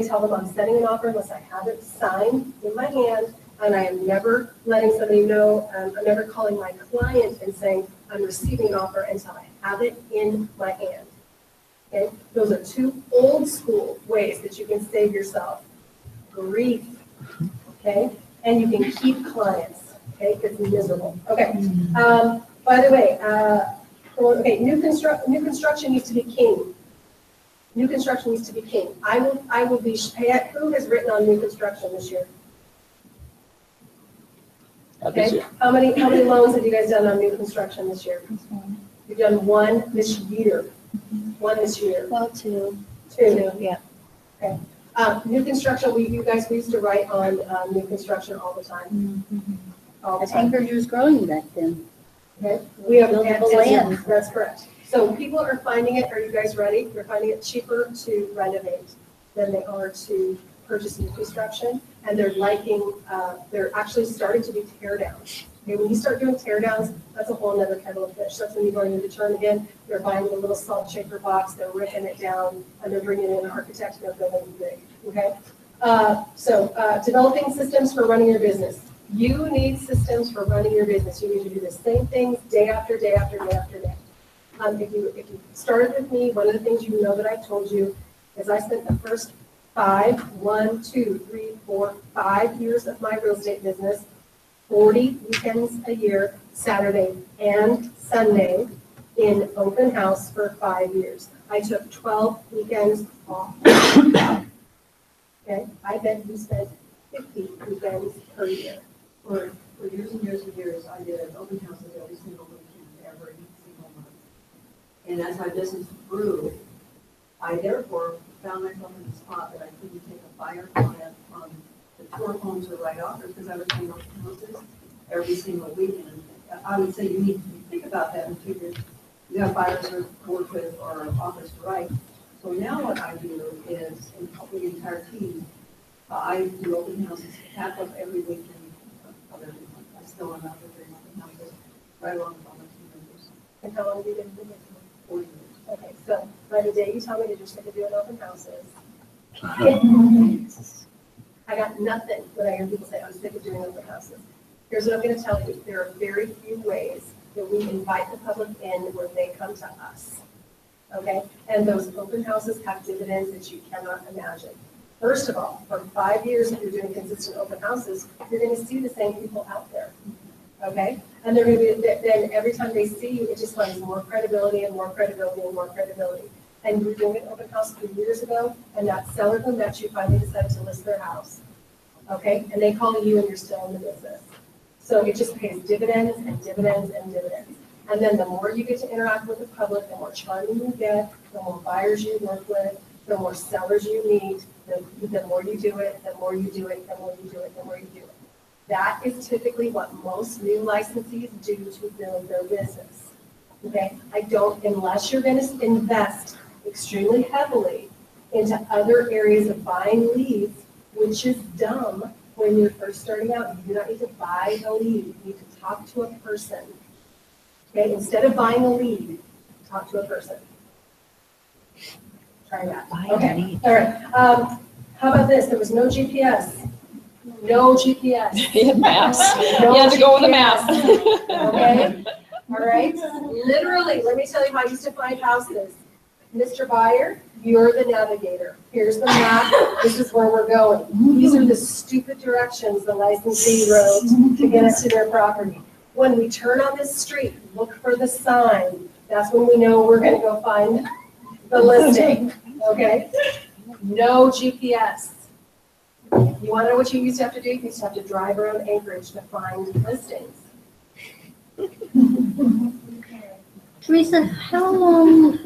Speaker 3: tell them I'm sending an offer unless I have it signed in my hand. And I am never letting somebody know, I'm never calling my client and saying I'm receiving an offer until I have it in my hand. Okay? Those are 2 old school ways that you can save yourself grief. okay? And you can keep clients, okay, because it's miserable. Okay, by the way, okay, new construction needs to be king. New construction needs to be king. I will be, who has written on new construction this year? Okay, how many loans have you guys done on new construction this year? You've done one this year. One this year.
Speaker 7: Well, two.
Speaker 3: Two.
Speaker 2: Yeah.
Speaker 3: Okay. New construction, we used to write on new construction all the time. All the time.
Speaker 7: Anchorage was growing back then.
Speaker 3: Okay. We have
Speaker 7: Buildable
Speaker 3: land.
Speaker 7: land.
Speaker 3: That's correct. So people are finding it, are you guys ready? They're finding it cheaper to renovate than they are to purchase new construction. And they're liking, they're actually starting to do tear downs. Okay, when you start doing tear downs, that's a whole nother kettle of fish. That's when you're going into turn again. They're buying a little salt shaker box, they're ripping it down, and they're bringing in an architect and they're building it big. Okay? Developing systems for running your business. You need systems for running your business. You need to do the same things day after day after day after day. If you started with me, one of the things you know that I told you is I spent the first 5 years of my real estate business, 40 weekends a year, Saturday and Sunday, in open house for 5 years. I took 12 weekends off. Okay, I bet you spent 50 weekends per year.
Speaker 1: For years and years and years, I did open houses every single weekend, every single month. And as my business grew, I therefore found myself in the spot that I couldn't take a buyer client from the tour homes or write-offers because I was doing open houses every single weekend. I would say you need to think about that and figure you have buyers to work with or offers to write. So now what I do is, in helping the entire team, I do open houses half of every weekend of every month. I still am out there doing open houses right along with all my team members.
Speaker 3: And how long have you been doing it?
Speaker 1: 40 years.
Speaker 3: Okay, so by the day you tell me that you're sick of doing open houses, I got nothing when I hear people say, I'm sick of doing open houses. Here's what I'm going to tell you. There are very few ways that we invite the public in where they come to us. Okay? And those open houses have dividends that you cannot imagine. First of all, for 5 years, if you're doing consistent open houses, you're going to see the same people out there. Okay? And they're going to be, then every time they see you, it just lends more credibility and more credibility and more credibility. And you were doing an open house 3 years ago, and that seller who met you finally decided to list their house. Okay? And they call you and you're still in the business. So it just pays dividends and dividends and dividends. And then the more you get to interact with the public, the more charming you get, the more buyers you work with, the more sellers you meet, the more you do it, the more you do it, the more you do it, the more you do it. That is typically what most new licensees do to build their business. Okay? Unless you're going to invest extremely heavily into other areas of buying leads, which is dumb when you're first starting out. You do not need to buy a lead. You need to talk to a person. Okay? Instead of buying a lead, talk to a person. Try that. Okay. All right. How about this? There was no GPS. No GPS.
Speaker 10: You had maps.
Speaker 3: No
Speaker 10: You had to go with the
Speaker 3: GPS.
Speaker 10: map.
Speaker 3: Okay? All right? Literally, let me tell you how I used to find houses. Mr. Buyer, you're the navigator. Here's the map. This is where we're going. These are the stupid directions the licensee wrote to get us to their property. When we turn on this street, look for the sign. That's when we know we're going to go find the listing. Okay? No GPS. You want to know what you used to have to do? You used to have to drive around Anchorage to find listings.
Speaker 7: Teresa,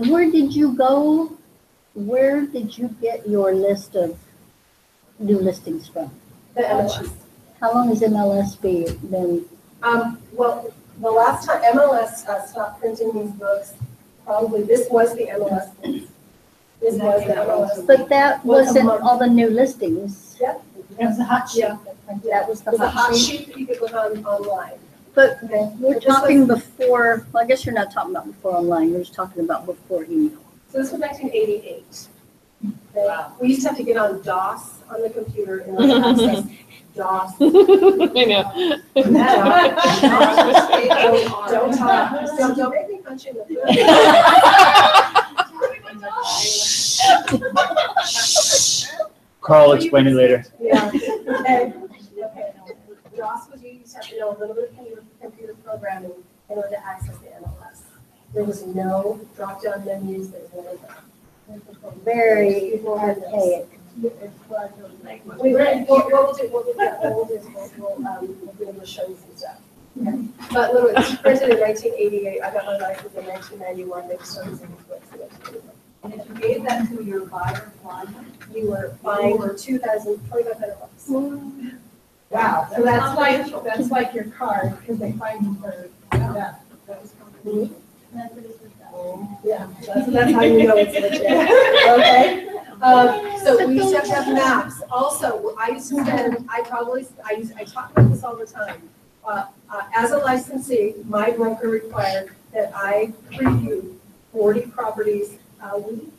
Speaker 7: where did you go? Where did you get your list of new listings from?
Speaker 3: The MLS.
Speaker 7: How long has MLS been?
Speaker 3: Well, the last time MLS stopped printing these books, probably this was the MLS books. This was the MLS.
Speaker 7: But that wasn't all the new listings.
Speaker 3: Yep.
Speaker 6: It was a hot sheet.
Speaker 3: Yeah.
Speaker 7: That was
Speaker 3: It
Speaker 7: the
Speaker 3: was a
Speaker 7: hot sheet.
Speaker 3: sheet that you could look on online.
Speaker 7: But
Speaker 3: Okay.
Speaker 7: we're
Speaker 3: But this
Speaker 7: talking
Speaker 3: was-
Speaker 7: before, well, I guess you're not talking about before online, you're just talking about before email.
Speaker 3: So this was 1988. Okay.
Speaker 10: Wow.
Speaker 3: We used to have to get on DOS on the computer in order to access DOS.
Speaker 10: I know.
Speaker 3: Don't talk. Don't make me punch you in the
Speaker 8: Carl will explain it later.
Speaker 3: Yeah. Okay. know a little bit of computer programming in order to access the MLS. There was no drop-down menus, there was none of that.
Speaker 7: Very archaic.
Speaker 3: What we'll do is we'll be able to show you some stuff. Okay. But literally, it was printed in 1988, I got my license in 1991, they started using books in 1991.
Speaker 1: And if you gave that to your buyer client,
Speaker 3: You were buying for $2,500.
Speaker 1: wow,
Speaker 6: So that's like your card, because they find you for that.
Speaker 3: Yeah, that's how you know it's legit, okay? So we used to have maps. Also, I used to spend, I talk about this all the time. As a licensee, my broker required that I preview 40 properties a week.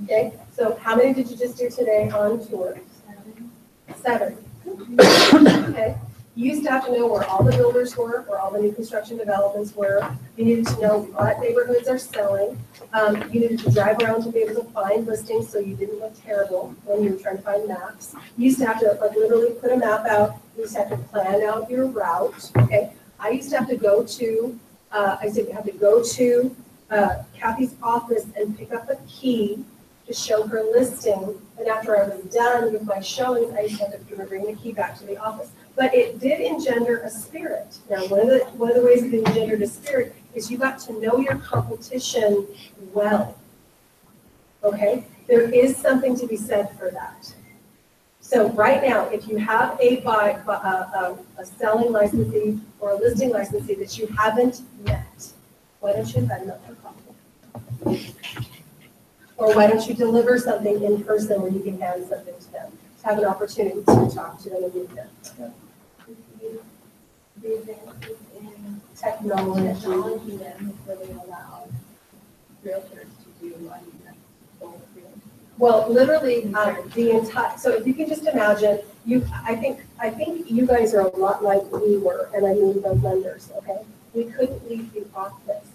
Speaker 3: Okay, so how many did you just do today on tour? 7. Okay. You used to have to know where all the builders were, where all the new construction developments were. You needed to know what neighborhoods are selling. You needed to drive around to be able to find listings so you didn't look terrible when you were trying to find maps. You used to have to literally put a map out. You used to have to plan out your route. Okay. I used to have to go to Kathy's office and pick up a key to show her listing. And after I was done with my showings, I used to have to bring the key back to the office. But it did engender a spirit. Now, one of the ways it engendered a spirit is you got to know your competition well. Okay? There is something to be said for that. So right now, if you have a selling licensee or a listing licensee that you haven't met, why don't you invite them up for coffee? Or why don't you deliver something in person where you can hand something to them? To have an opportunity to talk to them and meet them. The advances in technology
Speaker 1: then really allow realtors to do both real.
Speaker 3: Well, literally, the entire, so if you can just imagine, I think you guys are a lot like we were, and I mean the lenders, okay? We couldn't leave the office.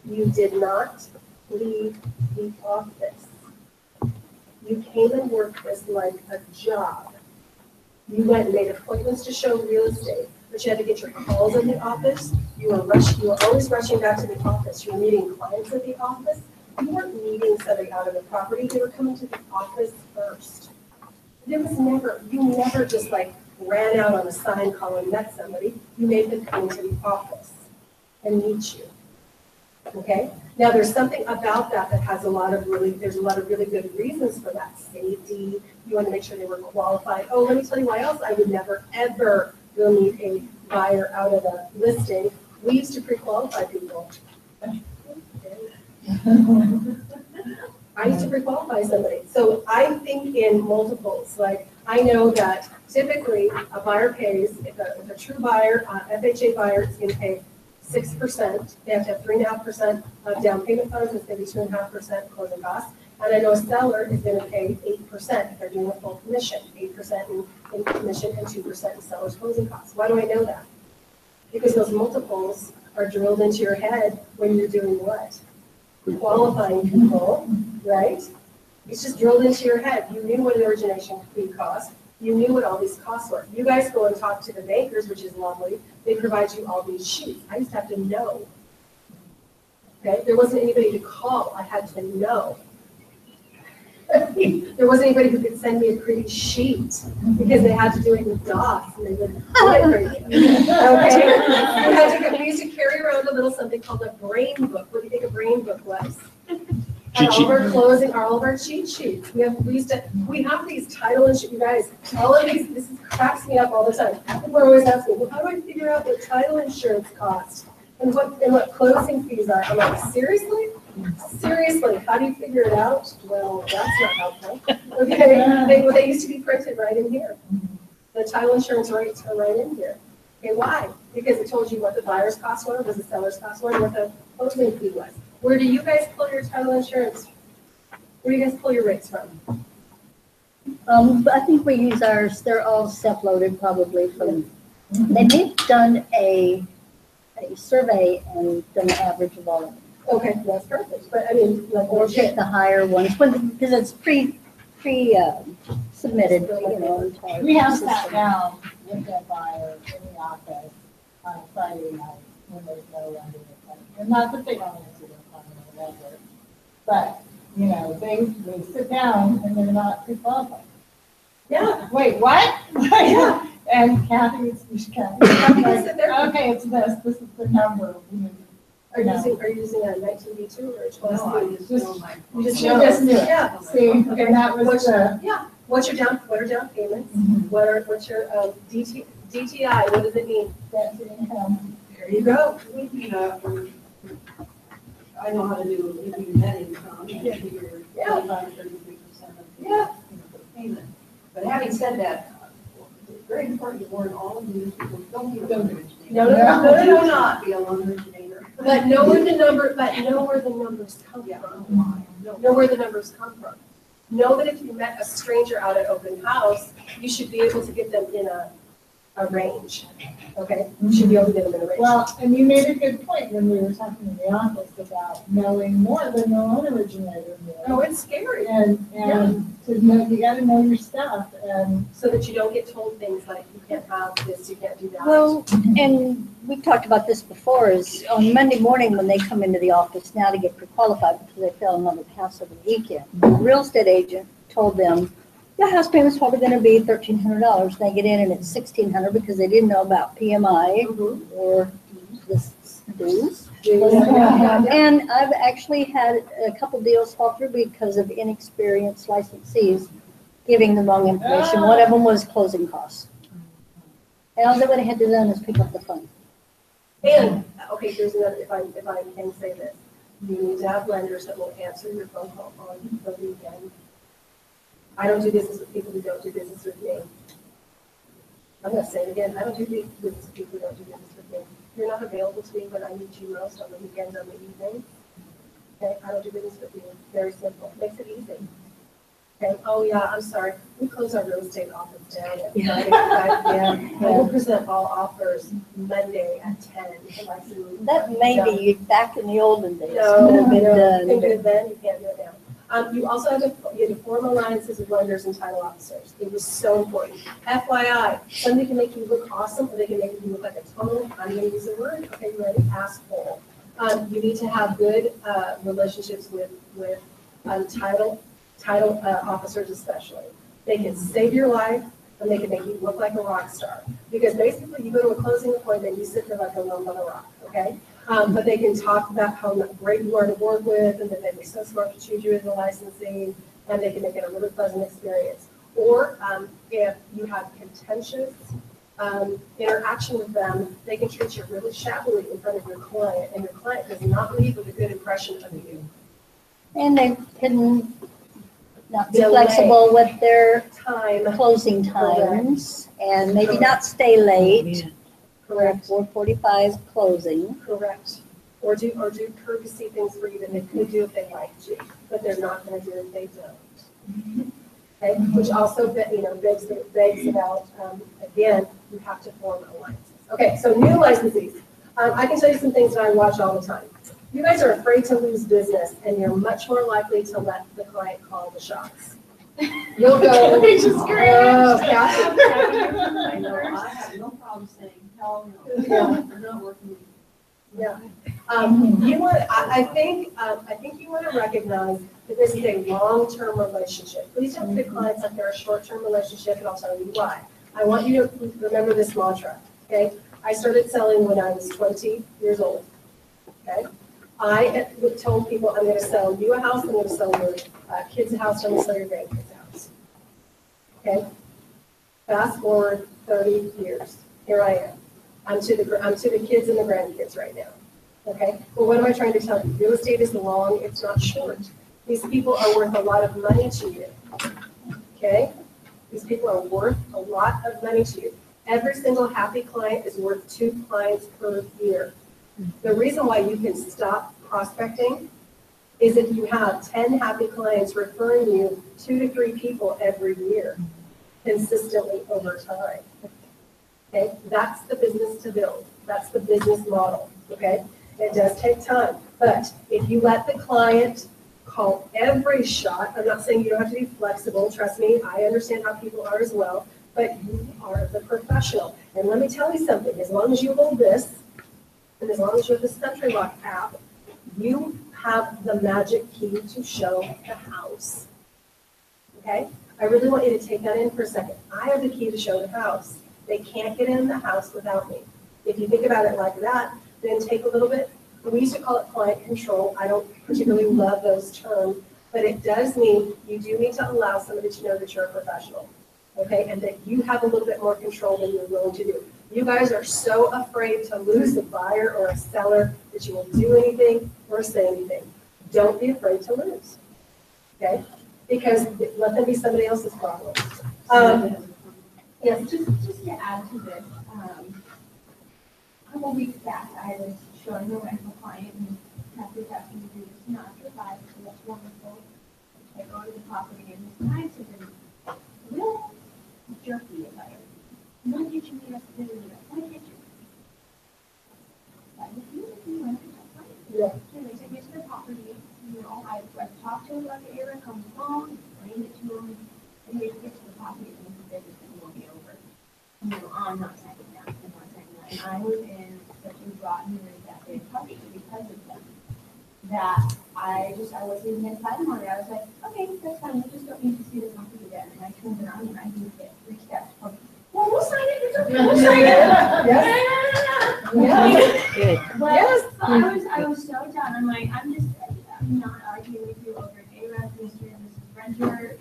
Speaker 3: You did not leave the office. You came and worked this like a job. You went and made appointments to show real estate, but you had to get your calls in the office. You were always rushing back to the office. You were meeting clients at the office. You weren't meeting somebody out of the property. They were coming to the office first. You never just like ran out on a sign call and met somebody. You made them come into the office and meet you. Okay? Now there's something about that has there's a lot of really good reasons for that. Safety, you want to make sure they were qualified. Oh, let me tell you why else I would never ever go meet a buyer out of a listing. We used to pre-qualify people. I used to pre-qualify somebody. So I think in multiples. Like I know that typically a buyer pays, if a true buyer, FHA buyer is going to pay 6%. They have to have 3.5% of down payment funds. It's going to be 2.5% closing costs. And I know a seller is going to pay 8% if they're doing a full commission, 8% in commission and 2% in seller's closing costs. Why do I know that? Because those multiples are drilled into your head when you're doing what? Qualifying people, right? It's just drilled into your head. You knew what an origination fee cost. You knew what all these costs were. You guys go and talk to the bankers, which is lovely. They provide you all these sheets. I used to have to know. Okay? There wasn't anybody to call. I had to know. There wasn't anybody who could send me a pretty sheet because they had to do it in DOS and they would get crazy. Okay? We used to carry around a little something called a brain book. What do you think a brain book was? All of our cheat sheets. We have these title and shit, you guys. All of these, this cracks me up all the time. People are always asking, well, how do I figure out what title insurance costs and what closing fees are? I'm like, seriously? Seriously, how do you figure it out? Well, that's not helpful. Okay, they used to be printed right in here. The title insurance rates are right in here. Okay, why? Because it told you what the buyer's costs were, what the seller's costs were, and what the closing fee was. Where do you guys pull your title insurance? Where do you guys pull your rates from?
Speaker 7: I think we use ours, they're all self-loaded probably from, they may have done a survey and done an average of all of them.
Speaker 3: Okay, that's perfect. But I mean, like,
Speaker 7: Or pick the higher ones, because it's pre submitted, you know, into our
Speaker 6: We have sat
Speaker 7: system.
Speaker 6: down with that buyer in the office on Friday night when there's no lender appointment. And not that they don't answer their phone or whatever, but, you know, they sit down and they're not pre-qualified.
Speaker 3: Yeah.
Speaker 6: Wait, what?
Speaker 3: Yeah.
Speaker 6: And Kathy, it's Kathy.
Speaker 3: Kathy said they're-
Speaker 6: Okay, it's this is the number.
Speaker 3: Are you using a 19B2 or a 12C?
Speaker 1: No, I just know my.
Speaker 3: You just
Speaker 6: She
Speaker 3: know.
Speaker 6: just knew it.
Speaker 3: Yeah.
Speaker 6: See, and that was
Speaker 3: What's
Speaker 6: the.
Speaker 3: Yeah, what are down payments?
Speaker 6: Mhm.
Speaker 3: What's your DTI, what does it mean?
Speaker 6: Debt to income.
Speaker 3: There you go.
Speaker 1: I know how to do, if you net income, you figure
Speaker 3: Yeah.
Speaker 1: 33% of
Speaker 3: Yeah.
Speaker 1: the payment. But having said that, it's very important to warn all of these people, don't be a loan originator.
Speaker 3: No.
Speaker 1: Do not be a loan originator.
Speaker 3: But know where the numbers come from. Know where the numbers come from. Know that if you met a stranger out at open house, you should be able to get them in a range, okay? You should be able to get them in a range.
Speaker 6: Well, and you made a good point when we were talking in the office about knowing more than the loan originator knew.
Speaker 3: Oh, it's scary.
Speaker 6: And to know, you gotta know your stuff and.
Speaker 3: So that you don't get told things like, you can't have this, you can't do that.
Speaker 7: Well, and we've talked about this before, is on Monday morning when they come into the office now to get pre-qualified because they fell in love with the house over the weekend, the real estate agent told them, your house payment's probably gonna be $1,300. They get in and it's $1,600 because they didn't know about PMI
Speaker 3: Mhm.
Speaker 7: or the dues.
Speaker 3: Yeah.
Speaker 7: And I've actually had a couple deals fall through because of inexperienced licensees giving the wrong information. One of them was closing costs. And all they would have had to done is pick up the phone.
Speaker 3: And, okay, here's another, if I can say this, you need to have lenders that will answer your phone call on the weekend. I don't do business with people who don't do business with me. I'm gonna say it again, I don't do business with people who don't do business with me. If you're not available to me when I need you most on the weekends, on the evenings, okay, I don't do business with you. Very simple, makes it easy. Okay, oh yeah, I'm sorry, we close our real estate office down at Friday at 5 p.m. I will present all offers Monday at 10.
Speaker 7: That may be back in the olden days.
Speaker 3: No,
Speaker 7: Could have been
Speaker 3: no,
Speaker 7: done,
Speaker 3: you can do
Speaker 7: but-
Speaker 3: it then, you can't do it now. You also had to form alliances with lenders and title officers. It was so important. FYI, somebody can make you look awesome, or they can make you look like a total, I'm gonna use the word, okay, you ready, asshole. You need to have good relationships with title officers especially. They can save your life, and they can make you look like a rock star. Because basically, you go to a closing appointment, you sit there like a lump on a rock, okay? But they can talk about how great you are to work with, and that they'd be so smart to choose you as a licensee, and they can make it a really pleasant experience. Or if you have contentious interaction with them, they can treat you really shabbily in front of your client, and your client does not leave with a good impression of you.
Speaker 7: And they can not be
Speaker 3: Delay.
Speaker 7: flexible with their
Speaker 3: Time,
Speaker 7: closing times and maybe not stay late.
Speaker 3: correct.
Speaker 7: 4:45 closing.
Speaker 3: Correct. Or do courtesy things for you that they could do if they liked you, but they're not gonna do if they don't. Okay, which also, begs about, again, you have to form alliances. Okay, so new licensees. I can tell you some things that I watch all the time. You guys are afraid to lose business, and you're much more likely to let the client call the shots. You'll go.
Speaker 6: Which is great.
Speaker 3: Oh, Kathy.
Speaker 1: I know, I have no problem saying, hell no,
Speaker 3: Yeah.
Speaker 1: I'm not working with you.
Speaker 3: Yeah. I think you want to recognize that this is a long-term relationship. Please don't pick clients like they're a short-term relationship, and I'll tell you why. I want you to remember this mantra, okay? I started selling when I was 20 years old, okay? I told people, I'm going to sell you a house, I'm going to sell your kids a house, I'm going to sell your grandkids a house. Okay? Fast forward 30 years. Here I am. I'm to the kids and the grandkids right now. Okay? Well, what am I trying to tell you? Real estate is long, it's not short. These people are worth a lot of money to you. Okay? These people are worth a lot of money to you. Every single happy client is worth 2 clients per year. The reason why you can stop prospecting is if you have 10 happy clients referring you 2 to 3 people every year consistently over time. Okay, that's the business to build. That's the business model. Okay, it does take time, but if you let the client call every shot. I'm not saying you don't have to be flexible. Trust me, I understand how people are as well, but you are the professional. And let me tell you something, as long as you hold this, and as long as you have this Country Lock app, you have the magic key to show the house. Okay? I really want you to take that in for a second. I have the key to show the house. They can't get in the house without me. If you think about it like that, then take a little bit. We used to call it client control. I don't particularly love those terms, but it does mean you do need to allow somebody to know that you're a professional, okay? And that you have a little bit more control than you're willing to do. You guys are so afraid to lose a buyer or a seller that you won't do anything or say anything. Don't be afraid to lose, okay? Because let them be somebody else's problem.
Speaker 9: Yes, just to add to this, a couple weeks back, I was showing a rental client and Kathy was asking me to do this master five, so that's wonderful. I go to the property and this client has been real jerky about it. No kitchen, yes, no kitchen. But if you rent it, that's fine.
Speaker 3: Yeah.
Speaker 9: So they took me to the property, you know, I talked to him about the area, on the phone, explained it to him, and he get to the property and he said, it won't be over. You know, I'm not saying that, I'm not saying that. And I was in such a rotten mood that day probably because of them. That I wasn't even gonna fight them on it. I was like, okay, that's fine, we just don't need to see the property again. And I turned around and I did get 3 steps. Well, we'll sign it, it's okay, we'll sign it.
Speaker 3: Yes.
Speaker 2: Good.
Speaker 9: But
Speaker 3: Yes.
Speaker 9: I was so done. I'm like, I'm not arguing with you over A-Ref, Mr. and Mrs. Renter.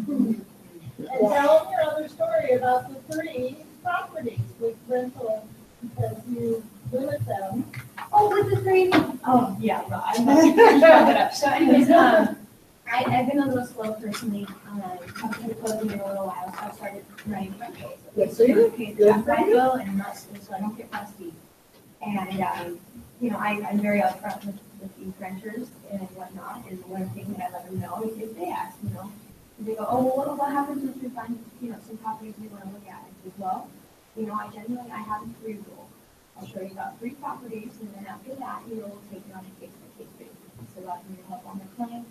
Speaker 6: And tell them your other story about the 3 properties with rental, because you limit them.
Speaker 9: Oh, with the 3. Oh, yeah, well, I'm not sure it up. So anyways, I've been a little slow personally. I've been closing in a little while, so I started writing rentals.
Speaker 3: Yes, so you
Speaker 9: Okay,
Speaker 3: good
Speaker 9: Jack
Speaker 3: for you.
Speaker 9: Randall and Rusty, so I don't get rusty. And, you know, I'm very upfront with these renters and whatnot, and one thing that I let them know is if they ask, you know, they go, oh, well, what happens if we find, you know, some properties we want to look at? I said, well, you know, I have a 3 rule. I'll show you about 3 properties, and then after that, you know, we'll take it on a case-by-case basis. So that can help on the claim.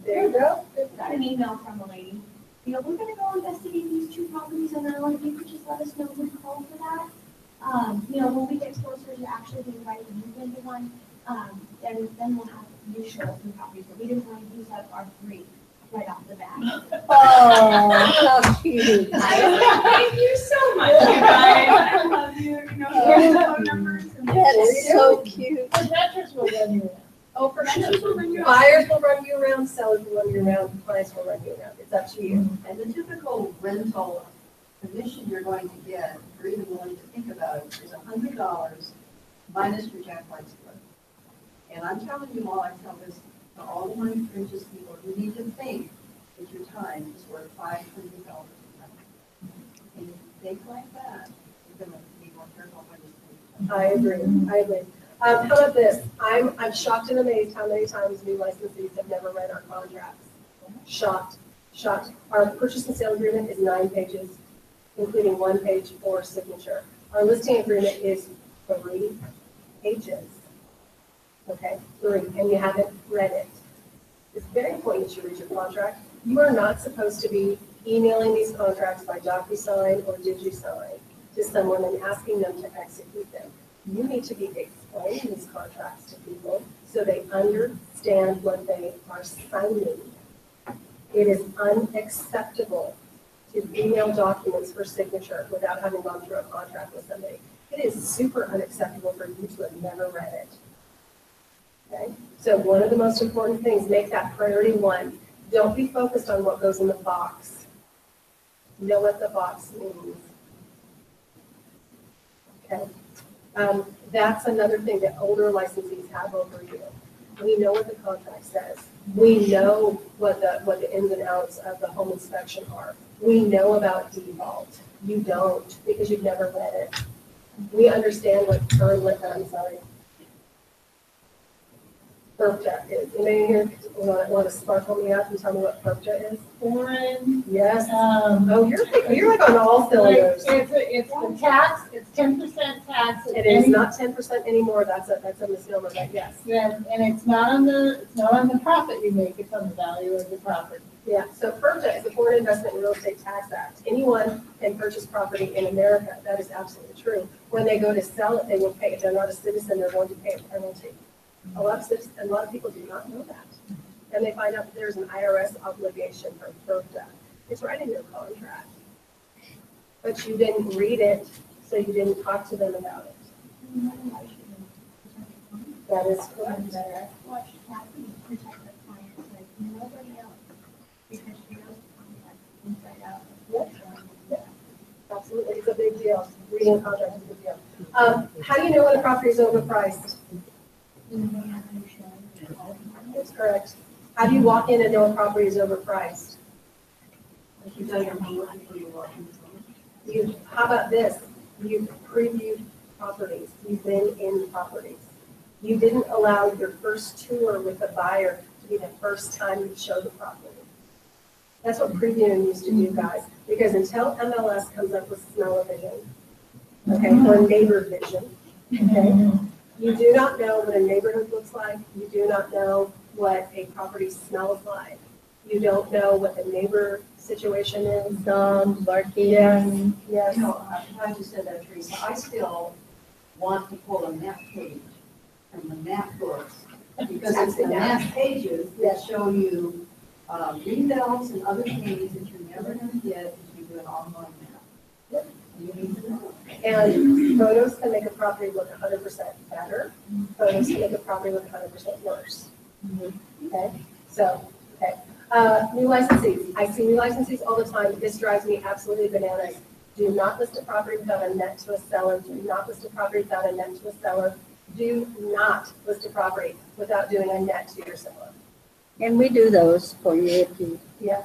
Speaker 3: There you go.
Speaker 9: Got an email from a lady. You know, we're gonna go investigate these 2 properties, and then like, you could just let us know who to call for that. You know, when we get closer to actually being ready to move into one, then we'll have you show us some properties. But we didn't want to use up our 3 right off the bat.
Speaker 2: Oh, how cute.
Speaker 9: Thank you so much, you guys. I love you. You know, here's the phone numbers.
Speaker 2: That is so cute.
Speaker 6: The renters will run you in.
Speaker 9: Oh, for renters will bring you.
Speaker 3: Buyers will run you around, sellers will run you around, clients will run you around. It's up to you.
Speaker 11: And the typical rental commission you're going to get, or even willing to think about it, is $100 minus your jackknife split. And I'm telling you all, I tell this to all the money purchase people, you need to think that your time is worth $500 a month. And if you think like that, you're going to be more careful when you think.
Speaker 3: I agree. How about this? I'm shocked and amazed how many times new licensees have never read our contracts. Shocked. Our purchase and sale agreement is 9 pages, including 1 page for signature. Our listing agreement is 3 pages. Okay, 3, and you haven't read it. It's very important that you read your contract. You are not supposed to be emailing these contracts by DocuSign or DigiSign to someone and asking them to execute them. You need to be explaining these contracts to people so they understand what they are signing. It is unacceptable to email documents for signature without having gone through a contract with somebody. It is super unacceptable for you to have never read it. Okay? So one of the most important things, make that priority 1. Don't be focused on what goes in the box. Know what the box means. Okay? That's another thing that older licensees have over you. We know what the contract says. We know what the ins and outs of the home inspection are. We know about default. You don't, because you've never read it. We understand what FERPTA is. Anybody here want to sparkle me up and tell me what FERPTA is?
Speaker 6: Foreign.
Speaker 3: Yes. Oh, you're like on all cylinders.
Speaker 6: It's the tax, it's 10% tax.
Speaker 3: It is not 10% anymore, that's a misnomer, but yes.
Speaker 6: Yeah, and it's not on the profit you make, it's on the value of the property.
Speaker 3: Yeah, so FIRPTA is the Foreign Investment and Real Estate Tax Act. Anyone can purchase property in America, that is absolutely true. When they go to sell it, they will pay, if they're not a citizen, they're going to pay a penalty. A lot of people do not know that. And they find out that there's an IRS obligation for FIRPTA. It's right in your contract. But you didn't read it, so you didn't talk to them about it. That is correct.
Speaker 9: Watch Kathy protect her clients like nobody else, because she knows the contract inside out.
Speaker 3: Yep. Absolutely, it's a big deal. Reading a contract is a big deal. How do you know when a property is overpriced? That's correct. How do you walk in and know a property is overpriced?
Speaker 11: You tell your homework before you walk in.
Speaker 3: How about this? You've previewed properties. You've been in properties. You didn't allow your first tour with a buyer to be the first time you show the property. That's what previewing used to do, guys. Because until MLS comes up with smell-o-vision, okay, or neighbor vision, okay, you do not know what a neighborhood looks like. You do not know what a property smells like. You don't know what the neighbor situation is.
Speaker 7: Dogs barking.
Speaker 3: Yes.
Speaker 11: You know, I'm glad you said that, Teresa. I still want to pull a map page from the map books, because it's the map pages that show you green belts and other things that you're never going to get if you do an online map. You need to know.
Speaker 3: And photos can make a property look 100% better. Photos can make a property look 100% worse. Okay, so, okay. New licensees. I see new licensees all the time. This drives me absolutely bananas. Do not list a property without a net to a seller. Do not list a property without a net to a seller. Do not list a property without doing a net to your seller.
Speaker 7: And we do those for you if you
Speaker 3: Yeah,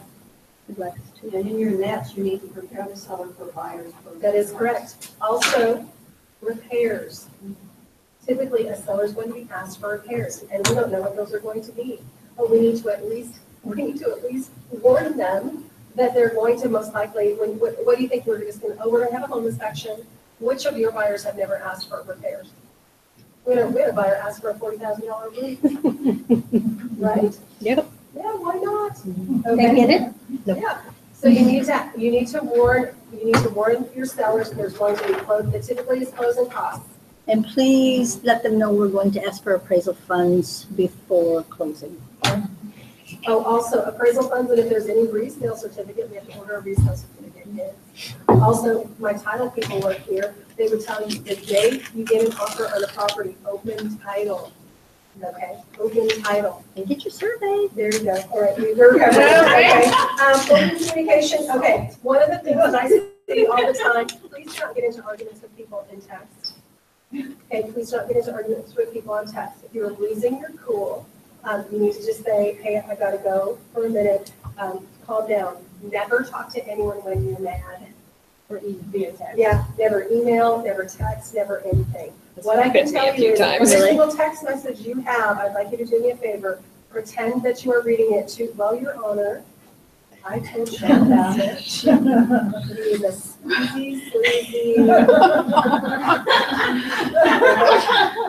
Speaker 7: would like us to.
Speaker 11: And in your nets, you need to prepare the seller for buyers.
Speaker 3: that is correct. Also, repairs. Typically, a seller is going to be asked for repairs, and we don't know what those are going to be. But we need to at least warn them that they're going to most likely, what do you think, we're just going to, we're going to have a home inspection. Which of your buyers have never asked for repairs? We had a buyer ask for a $40,000 roof. Right?
Speaker 2: Yep.
Speaker 3: Yeah, why not?
Speaker 7: They get it?
Speaker 3: Yeah. So you need to warn your sellers there's going to be that typically is closing costs.
Speaker 7: And please let them know we're going to ask for appraisal funds before closing.
Speaker 3: Oh, also appraisal funds, and if there's any resale certificate, we have to order a resale certificate in. Also, my title people work here. They would tell you the day you get an offer on a property, open title. Okay, open title.
Speaker 7: And get your survey.
Speaker 3: There you go. All right, we're okay. Open communication. Okay, one of the things that I see all the time. Please don't get into arguments with people in text. Okay, please don't get into arguments with people on text. If you're losing your cool, you need to just say, hey, I gotta go for a minute, calm down. Never talk to anyone when you're mad.
Speaker 5: Or via text.
Speaker 3: Yeah, never email, never text, never anything. What I can
Speaker 10: happened to me
Speaker 3: tell
Speaker 10: a few
Speaker 3: you is,
Speaker 10: times.
Speaker 3: every single text message you have, I'd like you to do me a favor, pretend that you are reading it to, well, Your Honor, I told you about it. He's a sleazy. All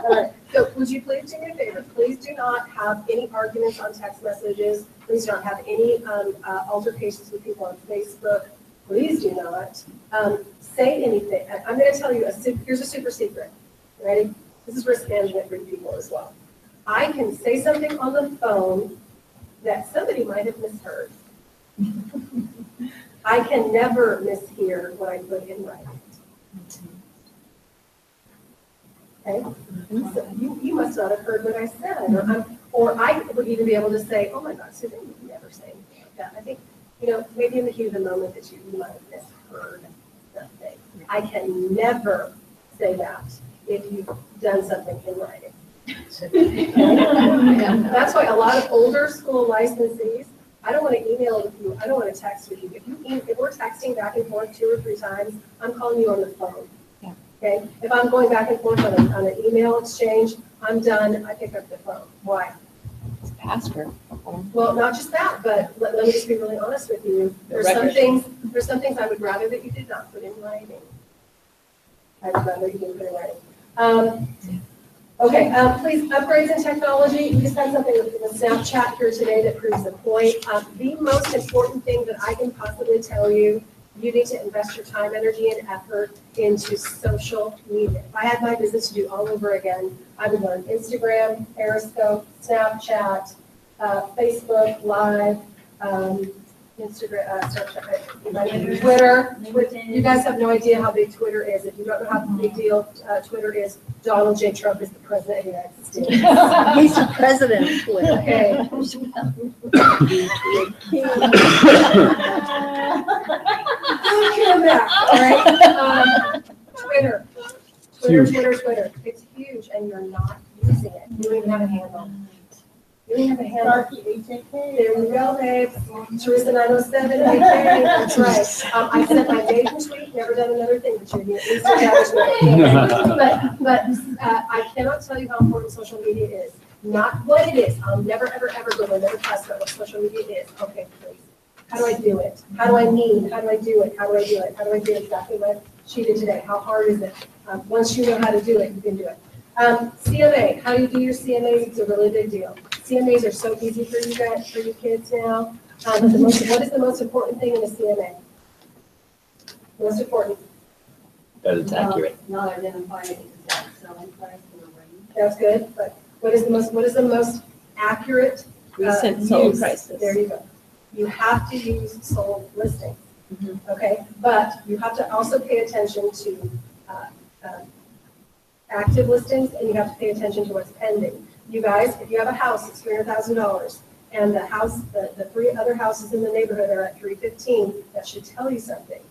Speaker 3: right. So would you please do me a favor? Please do not have any arguments on text messages. Please don't have any altercations with people on Facebook. Please do not say anything. I'm going to tell you, here's a super secret. Ready? This is risk management for you people as well. I can say something on the phone that somebody might have misheard. I can never mishear what I put in writing. Okay? So you must not have heard what I said, or I would even be able to say, oh my God, Susan, you would never say anything like that. I think, maybe in the heat of the moment that you might have misheard something. I can never say that if you've done something in writing. That's why a lot of older school licensees, I don't want to email with you. I don't want to text with you. If we're texting back and forth 2 or 3 times, I'm calling you on the phone.
Speaker 2: Yeah.
Speaker 3: Okay. If I'm going back and forth on an email exchange, I'm done. I pick up the phone. Why?
Speaker 2: It's password.
Speaker 3: Well, not just that, but let me just be really honest with you. There's some things I would rather that you did not put in writing. I'd rather you do it right. Okay, please, upgrades in technology. We just had something with Snapchat here today that proves the point. The most important thing that I can possibly tell you, you need to invest your time, energy, and effort into social media. If I had my business to do all over again, I would learn Instagram, Periscope, Snapchat, Facebook Live, Twitter. You guys have no idea how big Twitter is. If you don't know how big deal Twitter is, Donald J. Trump is the president of the United States.
Speaker 7: He's the president of Twitter.
Speaker 3: Okay. Come back, all right? Twitter. Twitter. It's huge, and you're not using it. You don't even have a handle. You don't have a handle. There you go, babe. Teresa 907, AK. That's right. I sent my maiden tweet, never done another thing, but you're at least But I cannot tell you how important social media is. Not what it is. I'll never, ever, ever go to another class about what social media is. Okay, please. How do I do it? How do I mean? How do I do it? How do I do it? How do I do exactly what she did today? How hard is it? Once you know how to do it, you can do it. CMA, how do you do your CMAs? It's a really big deal. CMAs are so easy for you guys, for you kids now. What is the most important thing in a CMA? Most important.
Speaker 8: That it's accurate.
Speaker 11: Not identifying exact selling price in a range.
Speaker 3: That's good, but what is the most accurate?
Speaker 10: Recent sold
Speaker 3: use?
Speaker 10: prices.
Speaker 3: There you go. You have to use sold listings, okay? But you have to also pay attention to active listings, and you have to pay attention to what's pending. You guys, if you have a house that's $300,000, and the house, the 3 other houses in the neighborhood are at $315,000, that should tell you something,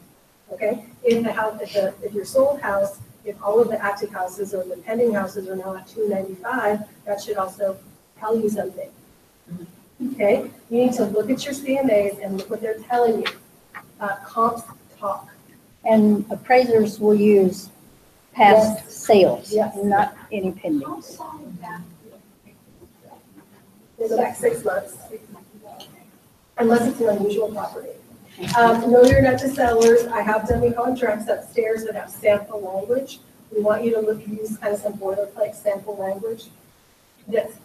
Speaker 3: okay? If your sold house, if all of the active houses or the pending houses are now at $295,000, that should also tell you something. Okay, you need to look at your CMAs and look what they're telling you. Comps talk.
Speaker 7: And appraisers will use past sales,
Speaker 3: Yes.
Speaker 7: not any pendings.
Speaker 3: In the next 6 months, unless it's an unusual property. No, you're not to sellers. I have done the contracts upstairs that have sample language. We want you to use kind of some boilerplate sample language that's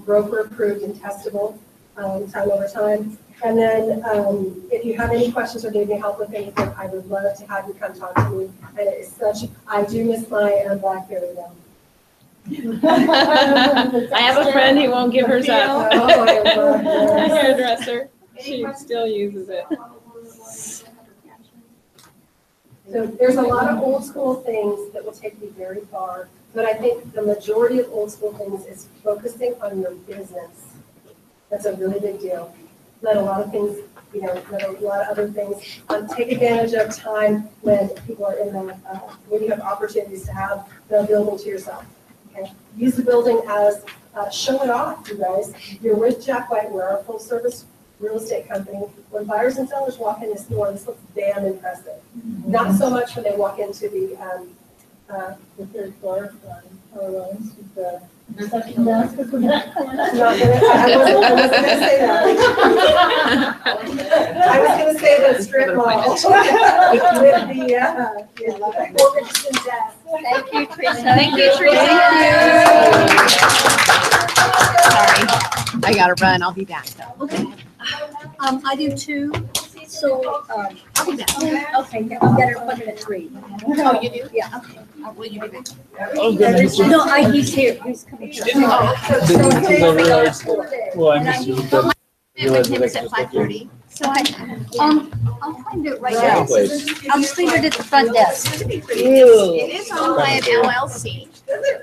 Speaker 3: broker approved and testable time over time. And then if you have any questions or need any help with anything, I would love to have you come talk to me. And it's I do miss my BlackBerry though.
Speaker 10: I have a friend who won't give hers up.
Speaker 3: Oh, I love
Speaker 10: A
Speaker 3: this.
Speaker 10: hairdresser. She still uses it.
Speaker 3: So there's a lot of old school things that will take you very far, but I think the majority of old school things is focusing on your business. That's a really big deal. Let a lot of things, let a lot of other things, take advantage of time when people are in the, when you have opportunities to have the building to yourself. Okay, use the building as, show it off, you guys. You're with Jack White, we're a full service real estate company. When buyers and sellers walk in the store, this looks damn impressive. Not so much when they walk into the
Speaker 6: 3rd floor, the reception desk.
Speaker 3: I wasn't gonna say that. I was gonna say the strip mall with the Morganson desk.
Speaker 7: Thank you, Teresa.
Speaker 5: Thank you, Teresa.
Speaker 12: Sorry, I gotta run. I'll be back though.
Speaker 7: Okay. I do too. So,
Speaker 12: I'll be back.
Speaker 7: okay, yeah, I'll get her appointment at 3.
Speaker 12: Oh, you do?
Speaker 7: Yeah, okay.
Speaker 12: Will you be back?
Speaker 8: Oh, goodness.
Speaker 7: No, he's here. He's coming.
Speaker 8: Well, I missed you.
Speaker 12: My time is at 5:30.
Speaker 7: So I'll try and do it right now. I'll just leave it at the front desk.
Speaker 12: It is owned by an LLC,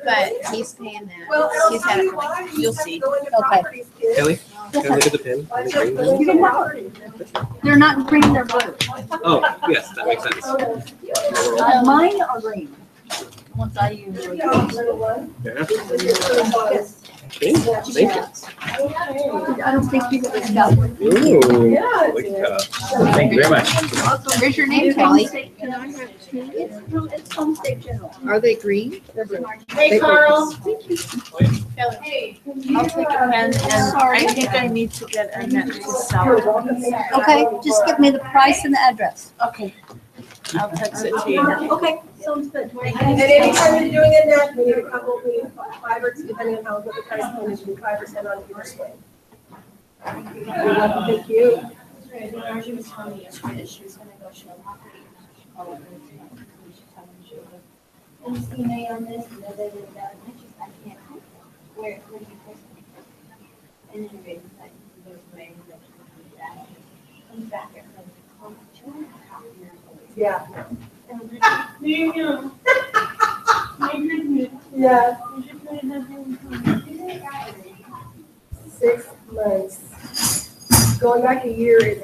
Speaker 12: but he's paying that.
Speaker 3: Well,
Speaker 12: He's had it for like, you'll see.
Speaker 3: Okay.
Speaker 4: Kelly, can I look at the pin?
Speaker 7: You can have it. They're not green, they're blue.
Speaker 4: Oh, yes, that makes sense.
Speaker 7: Mine are green. Ones I usually use.
Speaker 4: Yeah. Okay, thank you.
Speaker 7: I don't think you can got one.
Speaker 4: Ooh,
Speaker 3: Yeah,
Speaker 4: like,
Speaker 8: Thank you very much.
Speaker 12: Where's your name, Kelly?
Speaker 7: It's Homestead General.
Speaker 12: Are they green?
Speaker 6: Hey, Carl.
Speaker 12: Hey.
Speaker 10: I'll take a pen and I think I need to get a net to sell.
Speaker 7: Okay, just give me the price and the address.
Speaker 10: Okay. I'll text it to you.
Speaker 7: Okay, sounds good.
Speaker 3: And anytime you're doing a net, we need a couple, we need 5 or depending on how what the price point is, we need 5% on either swing. You're welcome, thank you.
Speaker 9: Right, Margie was telling me yesterday that she was gonna go show property. And just email on this, and then I just, I can't. Where do you post it? And then it goes away, and then that comes back at like, oh, 2.5 years old.
Speaker 3: Yeah.
Speaker 9: And I'm like,
Speaker 6: Yeah.
Speaker 3: Yeah.
Speaker 9: you should put another one.
Speaker 3: 6 months. Going back a year is